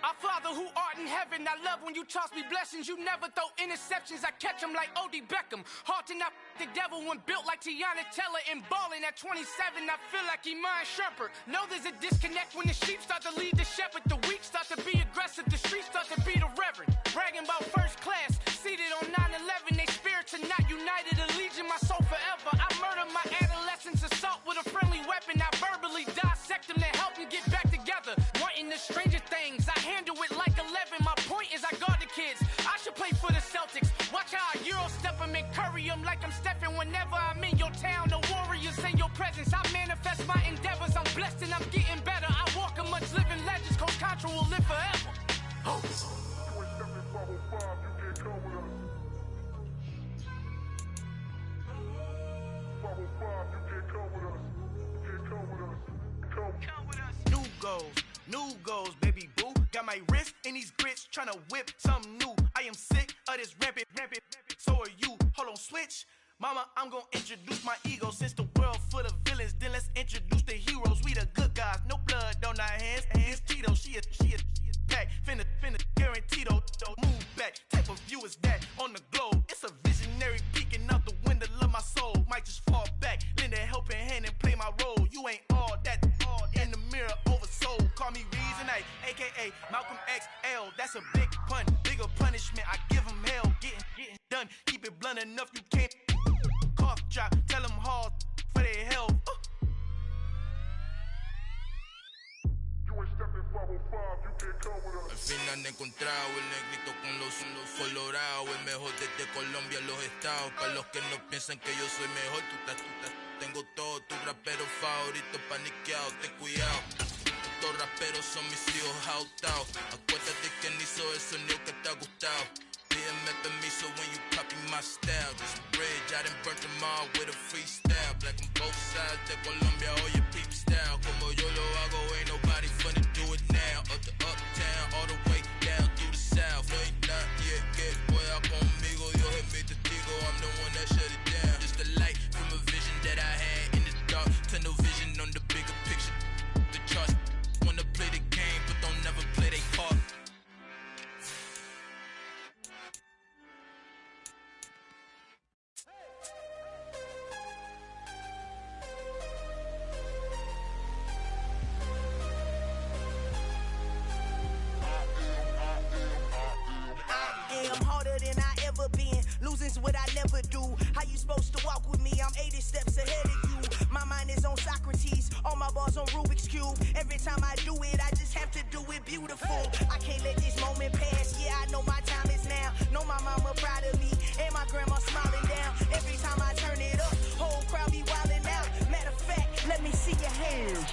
Our Father who art in heaven, I love when you toss me blessings. You never throw interceptions, I catch them like O.D. Beckham. Hard to not the devil when built like Tiana Teller and balling at 27, I feel like Iman Shumpert. Know there's a disconnect when the sheep start to lead the shepherd. The weak start to be aggressive, the streets start to be the reverend. Bragging about first class, seated on 9/11. They spirits are not united, a legion, my soul forever. I murder my adolescence, assault with a friendly weapon. I verbally dissect them to help them get back together. Wanting the stranger things, I handle it like 11. My point is I guard the kids. I should play for the Celtics. Watch how I Euro step them and curry them like I'm Stephen. Whenever I'm in your town, the Warriors in your presence. I manifest my endeavors. I'm blessed and I'm getting better. I walk amongst living legends. Coach Contra will live forever. Oh. New goals, baby boo. Got my wrist in these grits, tryna whip something new. I am sick of this rampant. So are you. Hold on, switch. Mama, I'm gonna introduce my ego. Since the world full of villains, then let's introduce the heroes. We the good guys, no blood on our hands. It's Tito, she is back. Finna, guaranteed, move back. Type of view is that on the globe? It's a visionary peeking out the window of my soul. Might just fall back, lend a helping hand and play my role. You ain't all that, in the mirror oversold. Call me Reason A, aka Malcolm XL. That's a big pun, bigger punishment. I give him hell, getting done. Keep it blunt enough, you can't cough drop. Tell them hard for their health. Al fin han encontrado el negrito con los colorados, el mejor desde Colombia a los estados. Para los que no piensan que yo soy mejor, tengo todo, tus raperos favoritos paniqueados, ten cuidado. Estos raperos son mis hijos adoptados. Acuérdate que ni hizo el sonido que te ha gustado. Pídeme permiso when you copy my style. This bridge, I done burnt them all with a freestyle. Black on both sides de Colombia, oye peep style. Como yo lo hago, ain't nobody finna do it now. Up the uptown, all the way down through the south. No ain't not yet, get boy, thousands, what I never do. How you supposed to walk with me? I'm 80 steps ahead of you. My mind is on Socrates, all my bars on Rubik's Cube. Every time I do it, I just have to do it beautiful. I can't let this moment pass, yeah, I know my time is now. Know my mama proud of me, and my grandma smiling down. Every time I turn it up, whole crowd be wildin' out. Matter of fact, let me see your hands.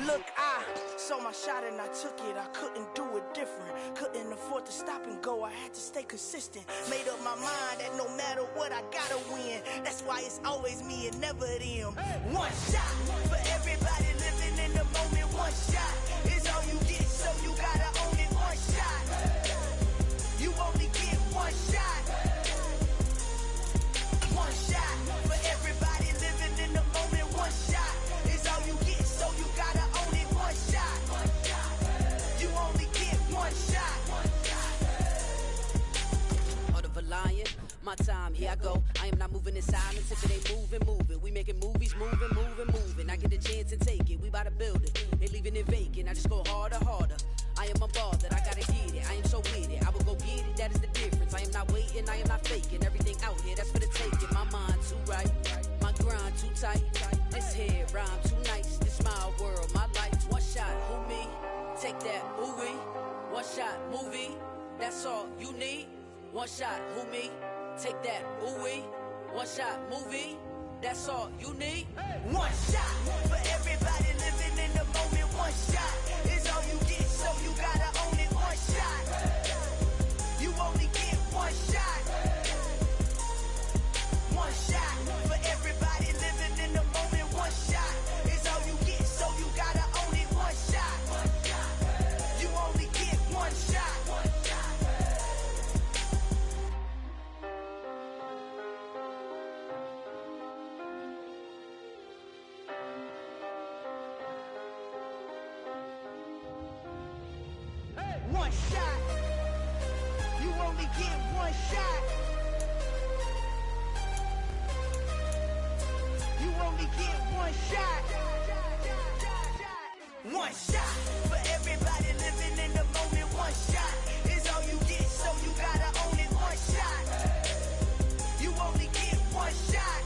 Look, I saw my shot and I took it. I couldn't do it different. Couldn't afford to stop and go. I had to stay consistent. Made up my mind that no matter what, I gotta win. That's why it's always me and never them. One shot for everybody living in the moment. One shot is all you get, so you gotta own it. One shot. You only get one shot. One shot for everybody living in the moment. One shot is all you get, so you gotta own it. One shot. You only get one shot. Heart of a lion, my time, here I go. I am not moving in silence. If it ain't moving. We making movies, moving. I get a chance and take it. We bout to build it. They leaving it vacant. I just go harder. I am a ball that I gotta get it. I am so with it. I will go get it. That is the difference. I am not waiting. I am not faking. Everything out here, that's for the taking. My mind too right. My grind too tight. This head rhyme too nice. This my world, my life. One shot, who me? Take that, movie. One shot, movie. That's all you need. One shot, who me? Take that, ooh-wee. One shot, movie. That's all you need. One shot for everybody living in the moment. One shot is all you get, so you gotta own it. One shot. You only get one shot. One shot for everybody living in the moment. One shot is all you get, so you gotta own it. One shot. You only get one shot. One shot. You only get one shot. You only get one shot. One shot for everybody living in the moment. One shot is all you get, so you gotta own it. One shot. You only get one shot.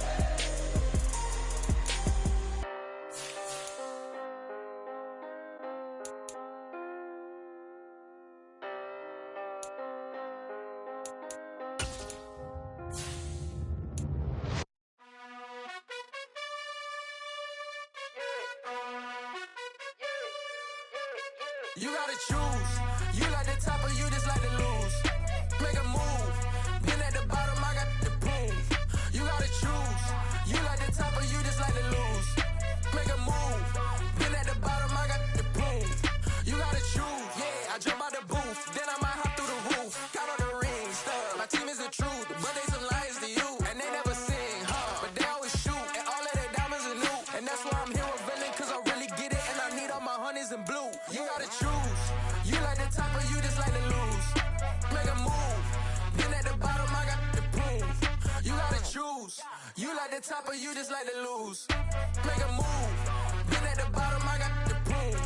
You gotta choose. You like the top or you just like to lose. Make a move. Been at the bottom, I got the proof. You gotta choose. You like the top or you just like to lose. Make a move. Been at the bottom, I got the proof. You gotta choose. Yeah, I jump out the booth. Then I might hop through the roof. Count on the rings, stuff. My team is the truth, but they some liars to you. And they never sing, but they always shoot. And all of their diamonds are new. And that's why I'm here with villain, cause I really get it. And I need all my honeys in blue. You gotta choose. You like the top or you just like to lose. Make a move. Been at the bottom, I got the proof. You gotta choose. You like the top or you just like to lose. Make a move. Been at the bottom, I got the proof.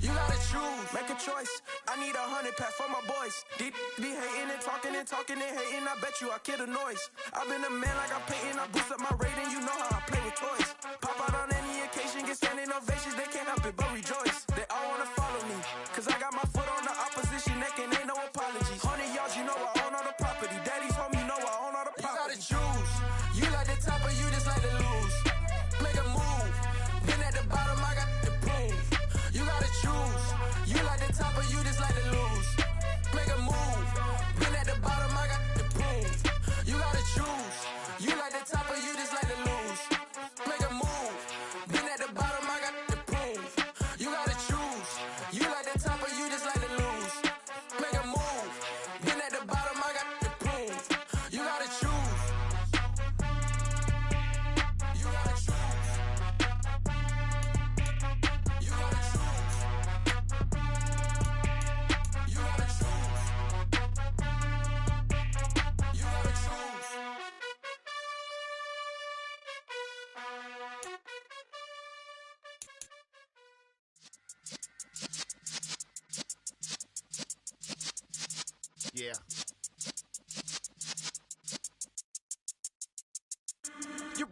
You gotta choose. Make a choice. I need 100 pack for my boys. Be hating and talking and hating. I bet you I kill the noise. I've been a man like I'm Peyton. I boost up my rating. You know how I play with toys. Pop out on any occasion, get standing ovations. They can't help it but rejoice. They all wanna follow me, cause I got my foot on the opposition neck and ain't no apologies. 100 yards, you know I own all the property. Daddy's home, you know I own all the property. You gotta choose. You like the top or you just like to lose. Make a move. Been at the bottom, I got the proof. You gotta choose. You like the top or you just like to lose. Make a move. Been at the bottom, I got the proof. You gotta choose. You like the top or you just like to lose. Make a move. Been at the bottom, I got the proof. You gotta choose. You like the top or you just like to lose. Make a move. Been at the bottom, I got the proof. You gotta choose. You gotta choose. You gotta choose. You gotta choose. You gotta choose. Yeah.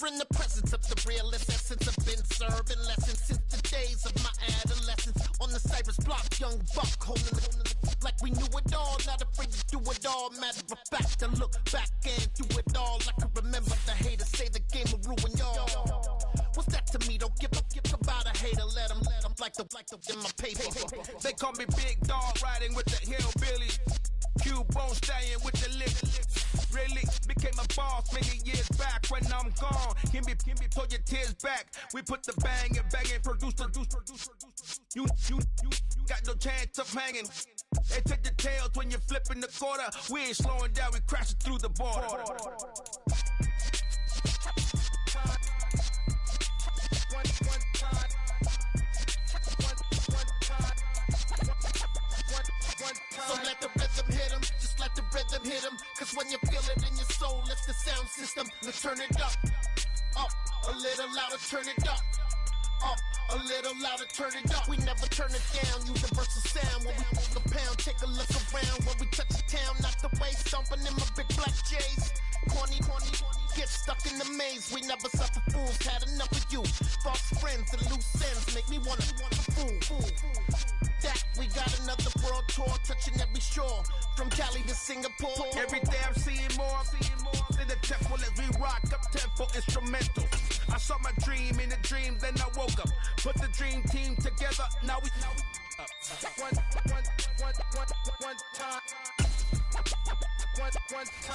You're in the presence of the realest essence. I've been serving lessons since the days of my adolescence. On the Cypress block, young buck holding the like we knew it all. Not afraid to do it all. Matter of fact, to look back and do it all. I can remember the haters say the game will ruin y'all. What's that to me? Don't give about a hater. Let them like the in my paper. They call me Big Dog, riding with the hillbillies. Q-Bone stallion with the lips. Really became a boss many years back. When I'm gone, give me pull your tears back. We put the bang and produce. You got no chance of hanging. They take the tails when you're flipping the quarter. We ain't slowing down, we crashing through the border. So let the rhythm hit 'em, just let the rhythm hit 'em. Cause when you feel it in your soul, lift the sound system. Let's turn it up, a little louder, turn it up, a little louder, turn it up. We never turn it down, universal sound. When we the pound, take a look around. When we touch the town, not the way, stomping in my big black J's. Corny, get stuck in the maze. We never suffer fools, had enough of you. False friends and loose ends make me wanna fool. That we got another world tour, touching every shore, from Cali to Singapore. Every day I'm seeing more in the temple as we rock up tempo instrumental. I saw my dream in a dream, then I woke up. Put the dream team together, now we one time.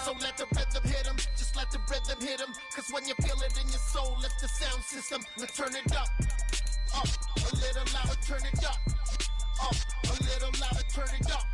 So let the rhythm hit 'em, just let the rhythm hit 'em. Cause when you feel it in your soul, lift the sound system. Let's turn it up, a little louder, turn it up, a little louder, turn it up.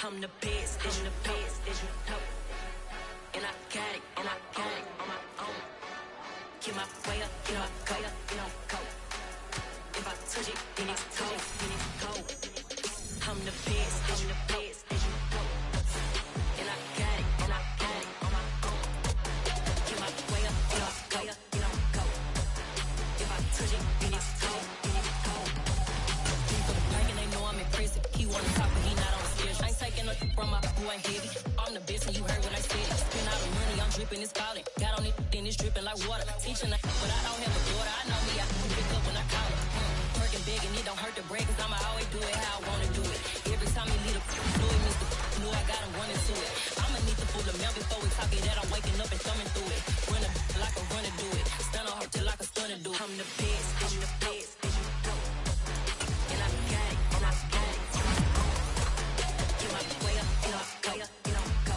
I'm the best, and the best, and I got it, on my own. Get my way up, get my go. If I touch it, then it's cold. I'm the best, and the best, and I got it, on my own. Get my way up, get my go. If I touch it, then it's cold. People thinking they know I'm impressive. He wanna talk, but he not on the stairs. I ain't taking no from my boy heavy. I'm the best and you heard what I said. Spend all the money, I'm dripping, it's falling. Got on it, then it's dripping like water. Teaching that, but I don't have a daughter. I know me, I can pick up when I call her. Working big and it don't hurt to break, cause I'ma always do it how I wanna do it. Every time you lead a fluid, Mr. Knew I got him running to it. I'ma need to pull the mail before we talk it that I'm waking up and thumbing through it. Run a like a runner do it. Stun on her till like a stunner do it. I'm the best, and I got it, and I got it. Get my way up, get my go.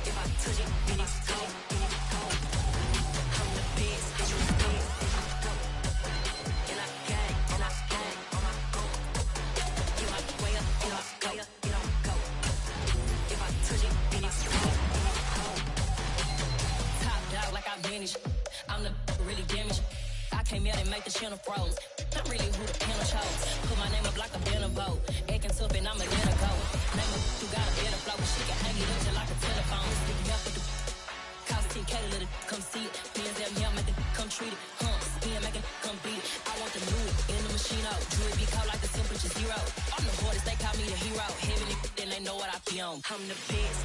If I touch it, then it's cold. I'm the best, and I got it, and I got it on my own. Get my way up, get my go. If I touch it, then it's cold. Top dog like I vanished. I'm the really damaged. I came out and make the channel froze. I'm really who the panel chose. Put my name up like a banner vote. Acting tough and I'm a dinner go. Name up, you got a better flow. She can hang it up just like a telephone. Stick up with the cost 10K to let it come see it. Hands down here, make it come treat it. Spin, make it come beat it. I want the new in the machine out. Drew it be cold like the temperature 0. I'm the hardest, they call me the hero. Heavy then they know what I be on. I'm the best,